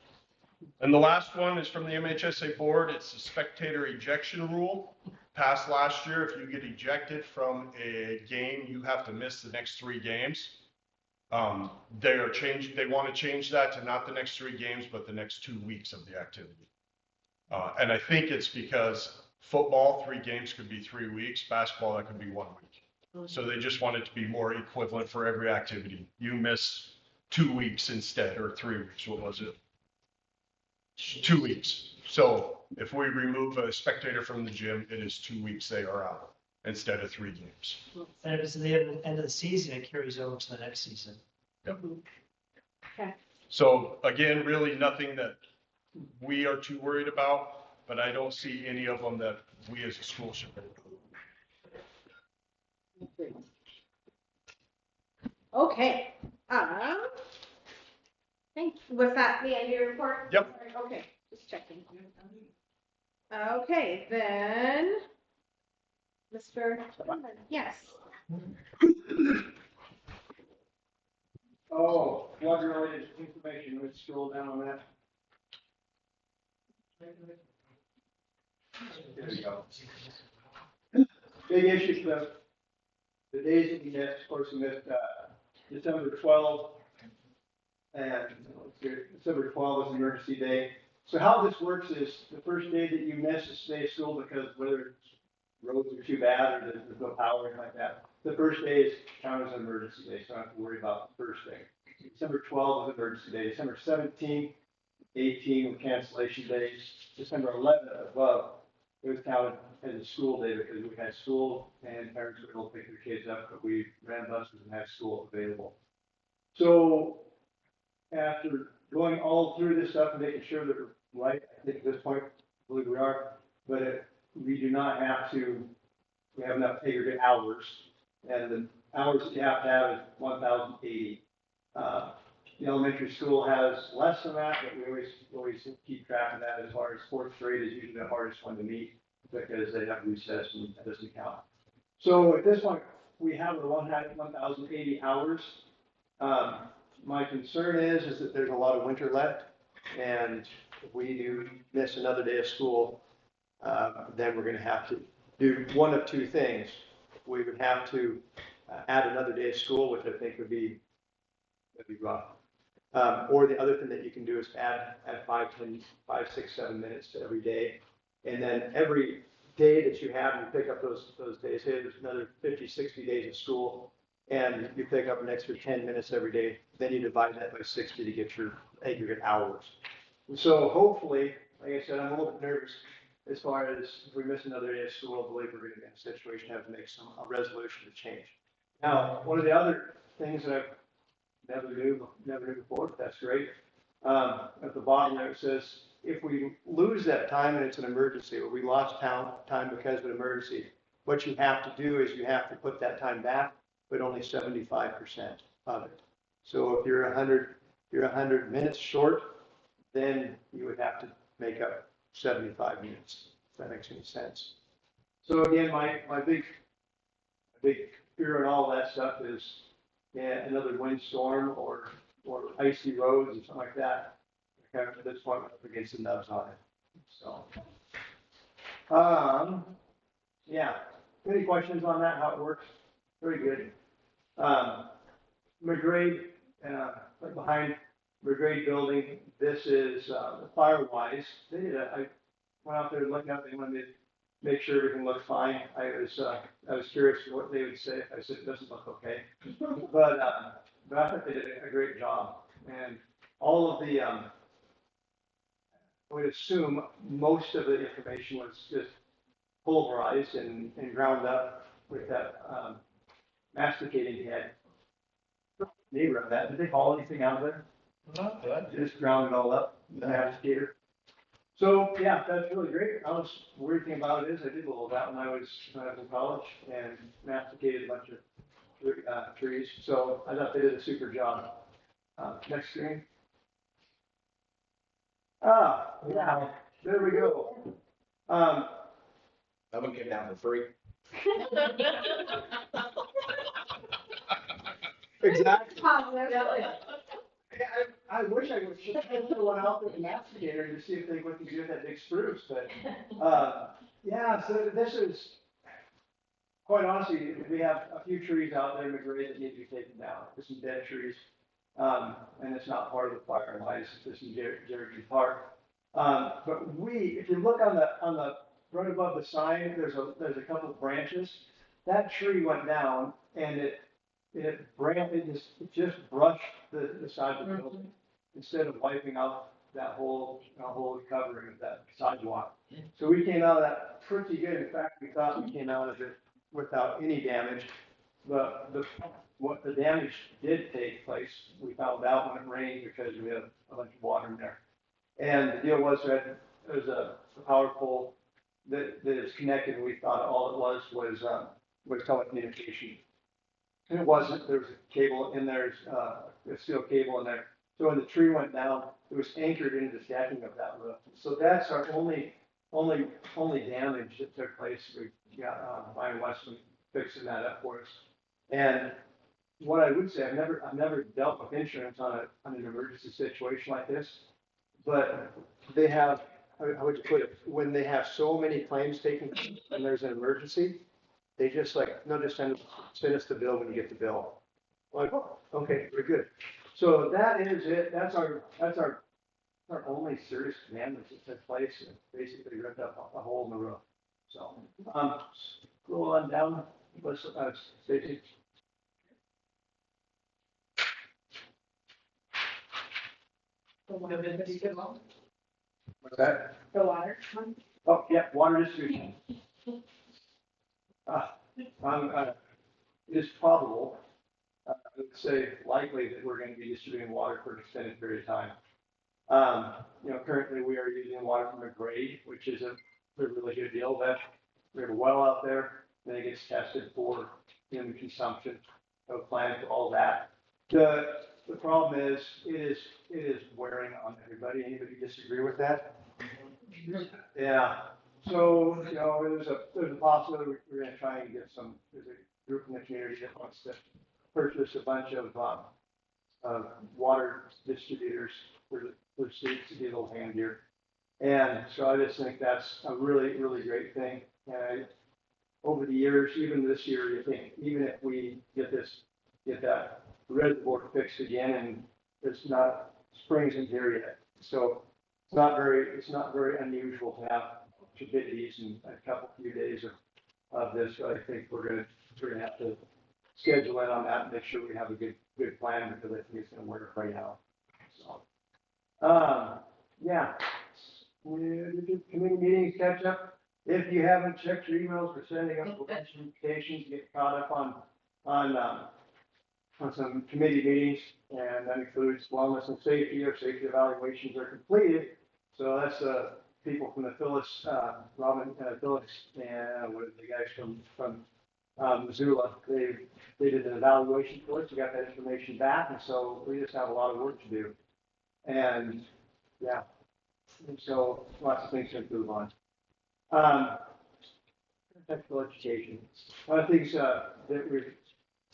[SPEAKER 13] And the last one is from the MHSA board. It's the spectator ejection rule. Passed last year. If you get ejected from a game, you have to miss the next 3 games. They want to change that to not the next 3 games, but the next 2 weeks of the activity. And I think it's because football, 3 games could be 3 weeks. Basketball, that could be 1 week. So they just want it to be more equivalent for every activity. You miss 2 weeks instead, or 3 weeks. What was it? 2 weeks. So if we remove a spectator from the gym, it is 2 weeks they are out instead of 3 games.
[SPEAKER 12] And if it's at the end of the season, it carries over to the next season.
[SPEAKER 13] Yep.
[SPEAKER 3] Okay.
[SPEAKER 13] So again, really nothing that we are too worried about, but I don't see any of them that we as a school should.
[SPEAKER 3] Okay,
[SPEAKER 2] Thank you. Was that
[SPEAKER 7] The end of your report?
[SPEAKER 13] Yep.
[SPEAKER 3] okay, just checking. Okay, then, Mr. Yes.
[SPEAKER 4] Oh, flood-related information, let's scroll down on that. There we go. Big issue, Cliff. The days that we missed, of course, we missed, December 12th, and December 12th was emergency day. So how this works is the first day that you miss is day of school because whether roads are too bad or there's no power or anything like that, the first day is counted as an emergency day, so I don't have to worry about the first day. December 12th was emergency day. December 17th, 18th were cancellation days. December 11th above, it was counted as a school day because we had school and parents were able to pick their kids up, but we ran buses and had school available. So after going all through this stuff and making sure that we're right, I think at this point, I believe we are, but we do not have to, we have enough aggregate hours, and the hours that you have to have is 1,080. The elementary school has less than that, but we always keep track of that as far as fourth grade is usually the hardest one to meet. because they have recess and that doesn't count. So at this point, we have the 1,080 hours. My concern is that there's a lot of winter left, and if we do miss another day of school, then we're going to have to do one of two things. We would have to add another day of school, which I think would be rough. Or the other thing that you can do is add 5, 6, 7 minutes to every day. And then every day that you have, you pick up those days. Hey, there's another 50, 60 days of school, and you pick up an extra 10 minutes every day. Then you divide that by 60 to get your aggregate hours. So hopefully, like I said, I'm a little bit nervous as far as if we miss another day of school, I believe we're going to be in a situation, have to make a resolution to change. Now, one of the other things that I've never knew before, but that's great. At the bottom there it says, if we lose that time and it's an emergency, or we lost time because of an emergency, what you have to do is you have to put that time back, but only 75% of it. So if you're 100 minutes short, then you would have to make up 75 minutes, if that makes any sense. So again, my big fear and all that stuff is another windstorm or icy roads and something like that. Okay, at this point, we're up against the nubs on it. So, yeah. Any questions on that? How it works? Very good. McGrade, right behind McGrade building. This is the Firewise. They did I went out there and looked up. They wanted to make sure everything looked fine. I was curious what they would say if I said it doesn't look okay. But I think they did a great job. And all of the I would assume most of the information was just pulverized and ground up with that masticating head. Neighbor of that. Did they haul anything out of there?
[SPEAKER 6] Not good.
[SPEAKER 4] Just ground it all up, the masticator. So yeah, that's really great. Weird thing about it is I did a little of that when I was in college and masticated a bunch of trees. So I thought they did a super job. Next screen. Yeah, there we go.
[SPEAKER 14] That one came down for free.
[SPEAKER 4] Exactly. I wish I would just throw one out there in the masticator to see if they what can do with that big spruce, but yeah. So this is quite honestly, we have a few trees out there in McGrade that need to be taken down. There's some dead trees, and it's not part of the Firewise. It's in Jerry Park. But if you look on the right above the sign, there's a couple of branches. That tree went down, and it just brushed the side of the building instead of wiping out that whole covering of that sidewalk. So we came out of that pretty good. In fact, we thought we came out of it without any damage. But what the damage did take place, we found out when it rained because we had a bunch of water in there. And the deal was that there was a power pole that is connected, and we thought all it was telecommunication. And it wasn't. There was a cable in there, a steel cable in there. So when the tree went down, it was anchored into the stacking of that roof. So that's our only damage that took place. We got Ryan Westman fixing that up for us. And what I would say, I've never dealt with insurance on an emergency situation like this, but they have, how would you put it? When they have so many claims taken and there's an emergency, they just send us the bill when you get the bill. Like, oh, okay, we're good. So that is it. That's our only serious damage that took place. And basically ripped up a hole in the roof. So, scroll on down. Stacey. What's that?
[SPEAKER 3] The water.
[SPEAKER 4] Oh, yeah, water distribution. It is probable, I would say likely that we're going to be distributing water for an extended period of time. Currently we are using water from McGrade, which is a really good deal. That we have a well out there, then it gets tested for human consumption, plants, all that. The problem is it is wearing on everybody. Anybody disagree with that? Yeah. So, there's a possibility we're gonna try and get there's a group in the community that wants to purchase a bunch of water distributors for states to get a little handier. And so I just think that's a really, really great thing. And over the years, even this year, you think, even if we get that reservoir fixed again, and spring's in here yet. So it's not very unusual to have tubidities in a few days of this. So I think we're gonna have to schedule in on that and make sure we have a good plan, because I think it's gonna work right out. So, yeah. Committee meetings catch up. If you haven't checked your emails, we're sending out invitations, get caught up on some committee meetings, and that includes wellness and safety. Our safety evaluations are completed. So that's people from the Phyllis, Robin Phyllis, and what are the guys from Missoula. They did an evaluation for us. We got that information back, and so we just have a lot of work to do. And yeah, and so lots of things to improve on. Technical education. One of the things that we've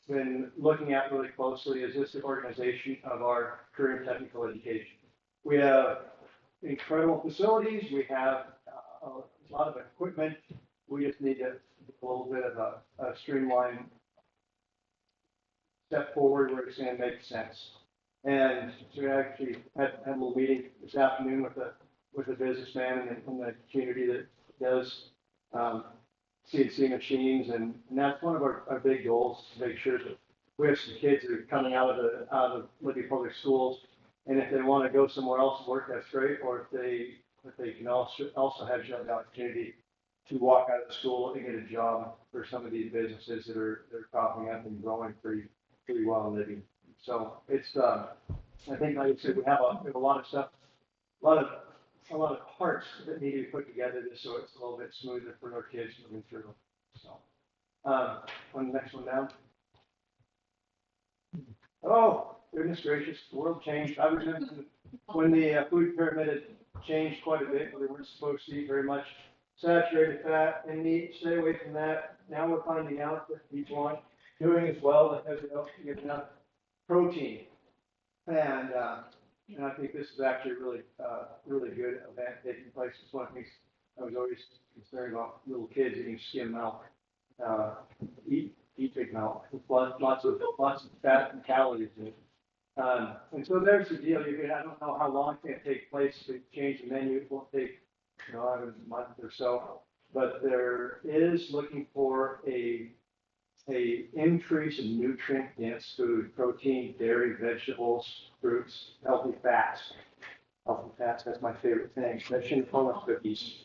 [SPEAKER 4] been looking at really closely is this organization of our career and technical education. We have incredible facilities. We have a lot of equipment. We just need to do a little bit of a streamline step forward where it's going to make sense. And so we actually had a little meeting this afternoon with a businessman in the community that does CNC machines, and that's one of our big goals, to make sure that we have some kids that are coming out of Libby Public Schools, and if they want to go somewhere else and work, that's great. Or if they can also have the opportunity to walk out of the school and get a job for some of these businesses that are popping up and growing pretty well in Libby. So it's I think, like I said, we have a lot of stuff, a lot of parts that need to be put together just so it's a little bit smoother for our kids moving through. So, on the next one down. Oh, goodness gracious, the world changed. I remember when the food pyramid had changed quite a bit. We weren't supposed to eat very much saturated fat and meat. Stay away from that. Now we're finding out that people aren't doing as well because they don't get enough protein. And I think this is actually a really good event taking place. It's one of the things I was always concerned about, little kids eating skim milk. Eat big milk. Lots of fat and calories in it. And so there's the deal. I don't know how long it's going to take place to change the menu. It won't take a month or so. But there is looking for a increase in nutrient dense food, protein, dairy, vegetables, fruits, healthy fats. Healthy fats, that's my favorite thing. That shouldn't call us cookies.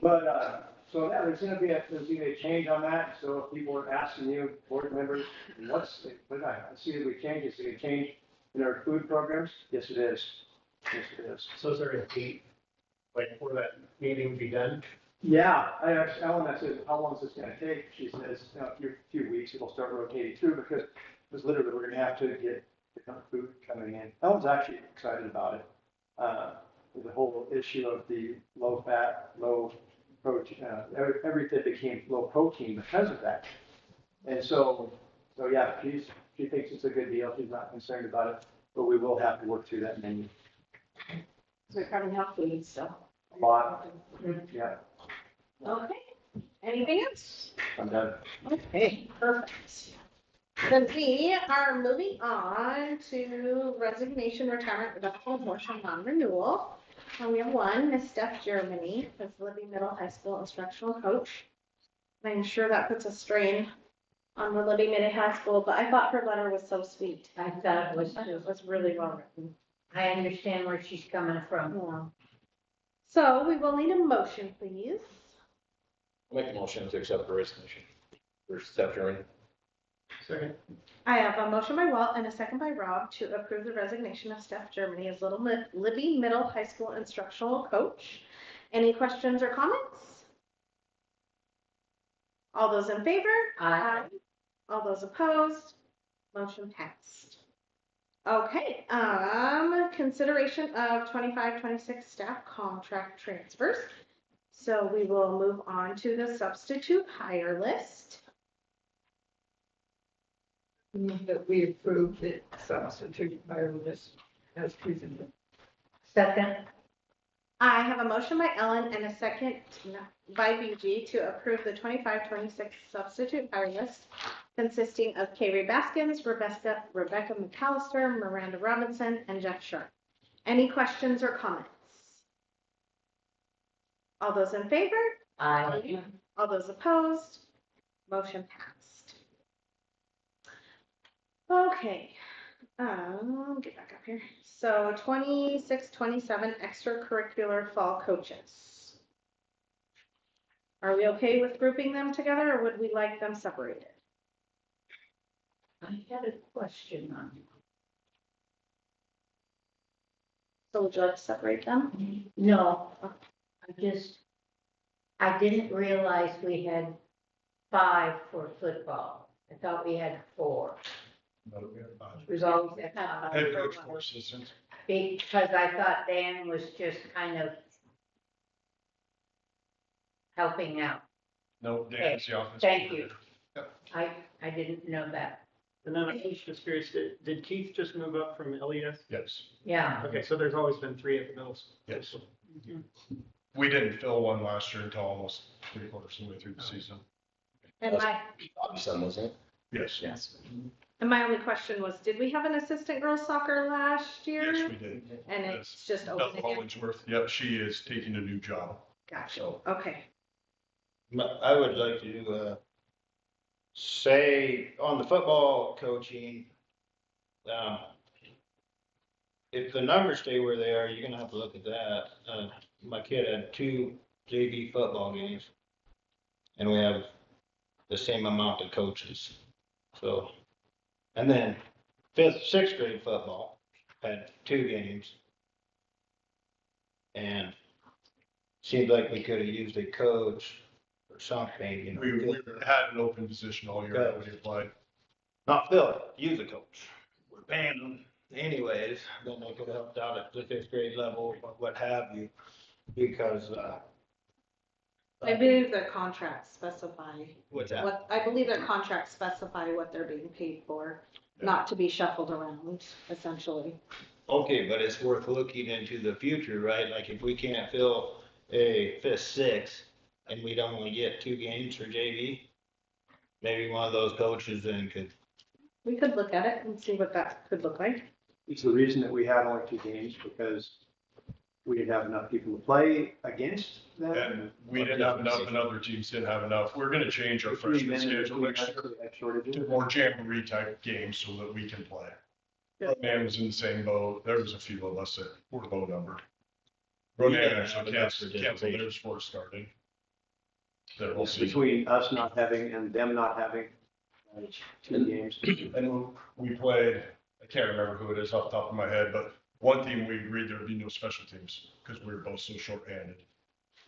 [SPEAKER 4] But so yeah, there's gonna be a change on that. So if people are asking you, board members, I see that we changed. Is it a change in our food programs? Yes, it is. Yes, it is.
[SPEAKER 14] So is there a date, like, for that meeting to be done?
[SPEAKER 4] Yeah, I asked Ellen, I said, how long is this gonna take? She says, a few weeks, it'll start rotating through, because literally we're gonna have to get enough food coming in. Ellen's actually excited about it. The whole issue of the low fat, low protein, everything became low protein because of that. And so yeah, she thinks it's a good deal. She's not concerned about it, but we will have to work through that menu.
[SPEAKER 3] So carbon health foods, so.
[SPEAKER 4] A lot, yeah.
[SPEAKER 3] Okay, anything else?
[SPEAKER 4] I'm done.
[SPEAKER 3] Okay, perfect. Then we are moving on to resignation, retirement, reduction, abortion, non-renewal. And we have one, Miss Steph Germany, as Libby Middle High School instructional coach. I'm sure that puts a strain on the Libby Middle High School, but I thought her letter was so sweet.
[SPEAKER 15] I thought
[SPEAKER 3] It was really well written.
[SPEAKER 15] I understand where she's coming from.
[SPEAKER 3] Yeah. So we will need a motion, please.
[SPEAKER 14] I'll make a motion to accept the resignation for Steph Germany.
[SPEAKER 4] Second.
[SPEAKER 3] I have a motion by Walt and a second by Rob to approve the resignation of Steph Germany as Libby Middle High School instructional coach. Any questions or comments? All those in favor?
[SPEAKER 15] Aye.
[SPEAKER 3] All those opposed? Motion passed. Okay, consideration of 25-26 staff contract transfers. So we will move on to the substitute hire list.
[SPEAKER 11] That we approve the substitute hire list as presented.
[SPEAKER 15] Second,
[SPEAKER 3] I have a motion by Ellen and a second by BG to approve the 25-26 substitute hire list consisting of Kaylee Baskins, Rebecca McAllister, Miranda Robinson, and Jeff Sharp. Any questions or comments? All those in favor?
[SPEAKER 15] aye.
[SPEAKER 3] All those opposed? Motion passed. Okay, get back up here. So 26-27 extracurricular fall coaches. Are we okay with grouping them together or would we like them separated?
[SPEAKER 15] I had a question on.
[SPEAKER 3] So would you like to separate them?
[SPEAKER 15] No, I didn't realize we had 5 for football. I thought we had 4.
[SPEAKER 13] No, we have five.
[SPEAKER 15] We've always had 5.
[SPEAKER 13] Head coach, 4 assistants.
[SPEAKER 15] Because I thought Dan was just kind of helping out.
[SPEAKER 13] No, Dan's the offensive.
[SPEAKER 15] Thank you.
[SPEAKER 13] coordinator.
[SPEAKER 15] I didn't know that.
[SPEAKER 4] And then I was just curious, did Keith just move up from LES?
[SPEAKER 13] Yes,
[SPEAKER 15] Yeah.
[SPEAKER 4] Okay, so there's always been 3 at the middle school.
[SPEAKER 13] yes. We didn't fill one last year until almost 3/4 of the way through the season.
[SPEAKER 3] And
[SPEAKER 14] Bobby's son, wasn't it?
[SPEAKER 13] Yes.
[SPEAKER 1] Yes.
[SPEAKER 3] and my only question was, did we have an assistant girls soccer last year?
[SPEAKER 13] Yes, we did.
[SPEAKER 3] And
[SPEAKER 13] Yes.
[SPEAKER 3] it's just
[SPEAKER 13] Beth
[SPEAKER 3] open again?
[SPEAKER 13] Hollingsworth, yep, she is taking a new job.
[SPEAKER 3] Gotcha, okay.
[SPEAKER 16] I would like to, say on the football coaching, if the numbers stay where they are, you're gonna have to look at that. My kid had 2 JV football games. And we have the same amount of coaches. So, and then 5th, 6th grade football had 2 games. And seemed like we could have used a coach or something, you know.
[SPEAKER 13] We had an open position all year that we applied.
[SPEAKER 16] Not fill it, use a coach. We're paying them anyways, then they could have helped out at the 5th grade level, what have you, because,
[SPEAKER 3] I believe their contracts specify
[SPEAKER 16] what's that?
[SPEAKER 3] what, I believe their contracts specify what they're being paid for, not to be shuffled around, essentially.
[SPEAKER 16] Okay, but it's worth looking into the future, right? Like if we can't fill a 5th, 6th, and we'd only get 2 games for JV, maybe one of those coaches then could.
[SPEAKER 3] We could look at it and see what that could look like.
[SPEAKER 4] It's the reason that we had only 2 games, because we didn't have enough people to play against them.
[SPEAKER 13] And we didn't have enough and other teams didn't have enough. We're gonna change our freshman schedule next year to more jamboree type games so that we can play. Ronan was in the same boat. There was a few of us that were low number. Ronan actually canceled theirs before it started. That we'll see.
[SPEAKER 4] Between us not having and them not having 2 games.
[SPEAKER 13] And we played, I can't remember who it is off the top of my head, but one team we agreed there would be no special teams because we were both so short-handed.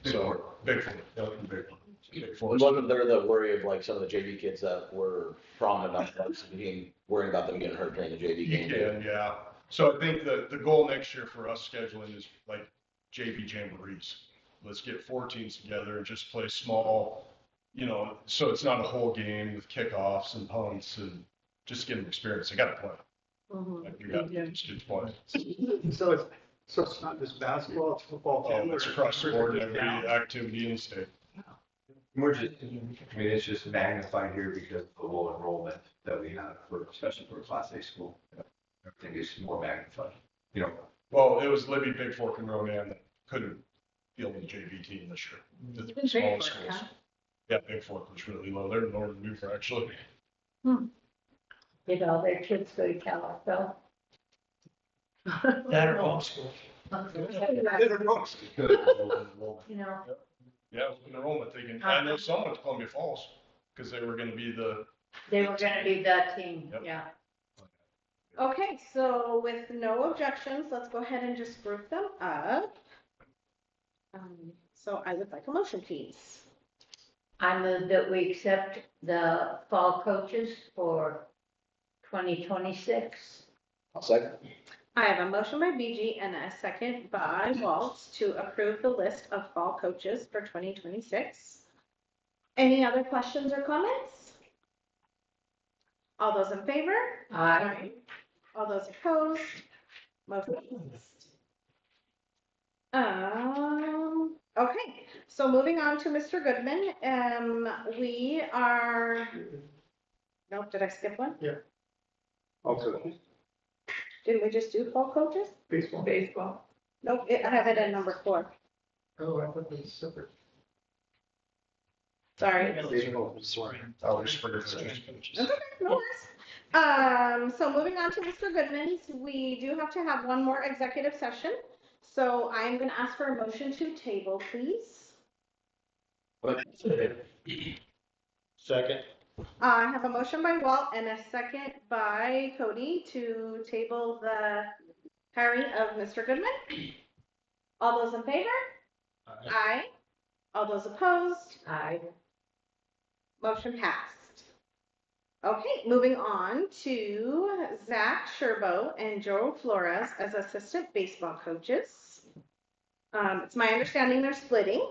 [SPEAKER 13] So, Bigfoot, that was big one. Big force.
[SPEAKER 14] Wasn't there the worry of like some of the JV kids that were prominent enough to be worrying about them getting hurt during the JV
[SPEAKER 13] You
[SPEAKER 14] game?
[SPEAKER 13] can, yeah. So I think the goal next year for us scheduling is like JV jamborees. Let's get 4 teams together and just play small, you know, so it's not a whole game with kickoffs and punts and just get them experience. They gotta play. Like we got these kids play.
[SPEAKER 4] So it's not just basketball, it's football too?
[SPEAKER 13] Oh, it's across the board, every activity in the state.
[SPEAKER 17] We're just, I mean, it's just magnified here because of the low enrollment that we have for, especially for a Class A school. Everything is more magnified, you know.
[SPEAKER 13] Well, it was Libby, Big Fork, and Ronan that couldn't field the JV team this year. The
[SPEAKER 3] Even Big
[SPEAKER 13] smallest
[SPEAKER 3] Fork,
[SPEAKER 13] schools.
[SPEAKER 3] huh?
[SPEAKER 13] Yeah, Big Fork was really low. They're in Northern Newford, actually.
[SPEAKER 15] Did all their kids go to California?
[SPEAKER 12] That or homeschool.
[SPEAKER 15] You know,
[SPEAKER 13] Yeah, open enrollment, they can, I know some went to Columbia Falls, because they were gonna be the.
[SPEAKER 15] they were gonna be that team,
[SPEAKER 13] Yep.
[SPEAKER 15] yeah.
[SPEAKER 3] Okay, so with no objections, let's go ahead and just group them up. So I would like a motion, please.
[SPEAKER 15] I move that we accept the fall coaches for 2026.
[SPEAKER 14] I'll second.
[SPEAKER 3] I have a motion by BG and a second by Waltz to approve the list of fall coaches for 2026. Any other questions or comments? All those in favor?
[SPEAKER 15] Aye.
[SPEAKER 3] All those opposed? Motion passed. Okay, so moving on to Mr. Goodman, we are, nope, did I skip one?
[SPEAKER 4] Yeah. Also,
[SPEAKER 3] Didn't we just do fall coaches?
[SPEAKER 4] baseball.
[SPEAKER 11] Baseball.
[SPEAKER 3] Nope, I have it at number 4.
[SPEAKER 11] Oh, I put these separate.
[SPEAKER 3] Sorry.
[SPEAKER 4] Baseball.
[SPEAKER 12] Sorry.
[SPEAKER 13] Oh, there's spring coaches.
[SPEAKER 3] Okay, no worries. So moving on to Mr. Goodman's, we do have to have one more executive session. So I'm going to ask for a motion to table, please.
[SPEAKER 16] Second.
[SPEAKER 3] I have a motion by Walt and a second by Cody to table the hiring of Mr. Goodman. All those in favor? Aye. All those opposed?
[SPEAKER 15] Aye.
[SPEAKER 3] Motion passed. Okay, moving on to Zach Sherbo and Joe Flores as assistant baseball coaches. It's my understanding they're splitting.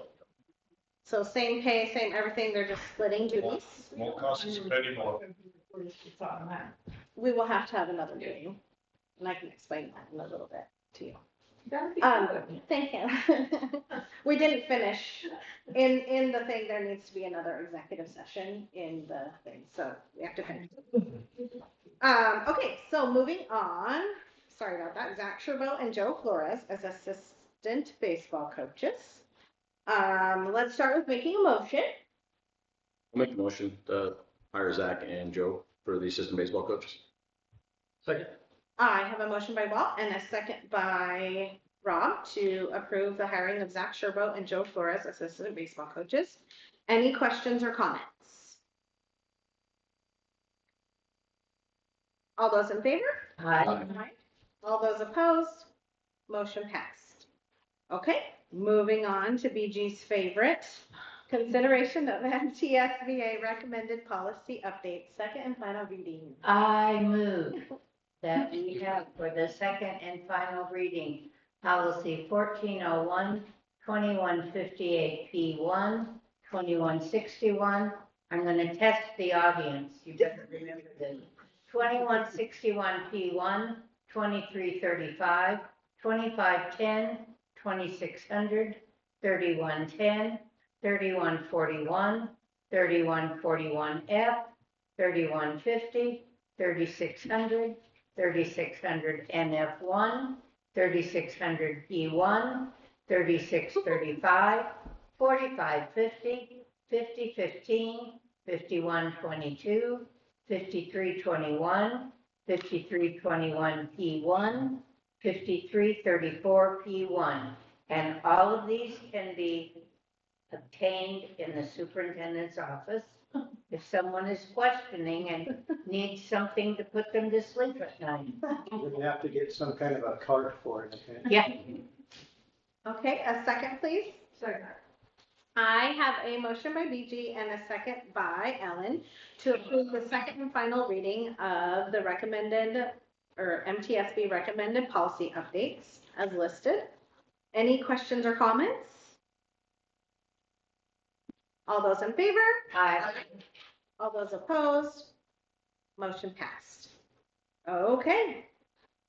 [SPEAKER 3] So same pay, same everything, they're just splitting duties.
[SPEAKER 13] Won't cost us a penny more.
[SPEAKER 3] We will have to have another meeting, and I can explain that in a little bit to you.
[SPEAKER 11] That'd be good.
[SPEAKER 3] Thank you. We didn't finish. In the thing, there needs to be another executive session in the thing, so we have to finish. Okay, so moving on, sorry about that, Zach Sherbo and Joe Flores as assistant baseball coaches. Let's start with making a motion.
[SPEAKER 14] I'll make a motion to hire Zach and Joe for the assistant baseball coaches.
[SPEAKER 4] Second.
[SPEAKER 3] I have a motion by Walt and a second by Rob to approve the hiring of Zach Sherbo and Joe Flores as assistant baseball coaches. Any questions or comments? All those in favor?
[SPEAKER 15] Aye.
[SPEAKER 3] All those opposed? Motion passed. Okay, moving on to BG's favorite. Consideration of MTSBA recommended policy update, second and final reading.
[SPEAKER 15] I move that we have for the second and final reading, policy 1401, 2158P1, 2161. I'm going to test the audience. You better remember this. 2161P1, 2335, 2510, 2600, 3110, 3141, 3141F, 3150, 3600, 3600 NF1, 3600 E1, 3635, 4550, 5015, 5122, 5321, 5321 P1, 5334 P1. And all of these can be obtained in the superintendent's office if someone is questioning and needs something to put them to sleep at night.
[SPEAKER 4] We're gonna have to get some kind of a cart for it, okay?
[SPEAKER 15] Yeah.
[SPEAKER 3] Okay, a second, please.
[SPEAKER 11] Second.
[SPEAKER 3] I have a motion by BG and a second by Ellen to approve the second and final reading of the recommended or MTSB recommended policy updates as listed. Any questions or comments? All those in favor?
[SPEAKER 15] Aye.
[SPEAKER 3] All those opposed? Motion passed. Okay.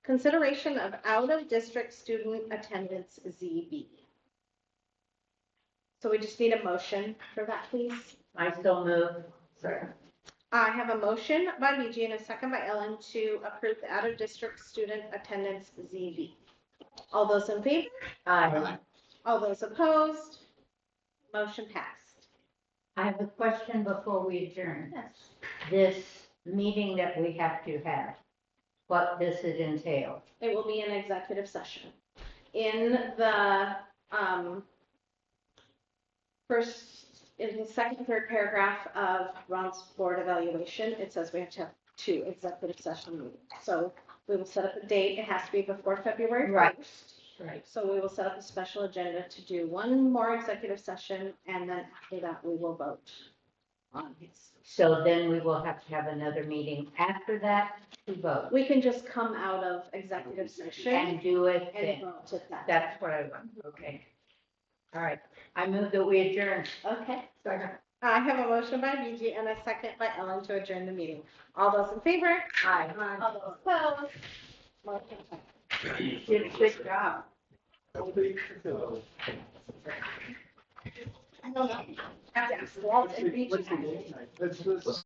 [SPEAKER 3] Consideration of out-of-district student attendance ZB. So we just need a motion for that, please.
[SPEAKER 15] I still move.
[SPEAKER 11] Second.
[SPEAKER 3] I have a motion by BG and a second by Ellen to approve the out-of-district student attendance ZB. All those in favor?
[SPEAKER 15] Aye.
[SPEAKER 3] All those opposed? Motion passed.
[SPEAKER 15] I have a question before we adjourn. This meeting that we have to have, what does it entail?
[SPEAKER 3] It will be an executive session. In the in the second and third paragraph of Ron's board evaluation, it says we have to have 2 executive session meetings. So we will set up a date. It has to be before February 1st.
[SPEAKER 15] Right. Right.
[SPEAKER 3] So we will set up a special agenda to do one more executive session, and then after that we will vote
[SPEAKER 15] So then we will have to have another meeting after that to vote
[SPEAKER 3] We can just come out of executive session
[SPEAKER 15] and do it
[SPEAKER 3] and
[SPEAKER 15] then.
[SPEAKER 3] vote at that.
[SPEAKER 15] That's what I want, okay. All right, I move that we adjourn.
[SPEAKER 3] Okay. I have a motion by BG and a second by Ellen to adjourn the meeting. All those in favor?
[SPEAKER 15] Aye.
[SPEAKER 3] All those opposed? Motion carries.
[SPEAKER 15] Did a good job.
[SPEAKER 3] I don't know. Have to ask Walt and BG.
[SPEAKER 4] Let's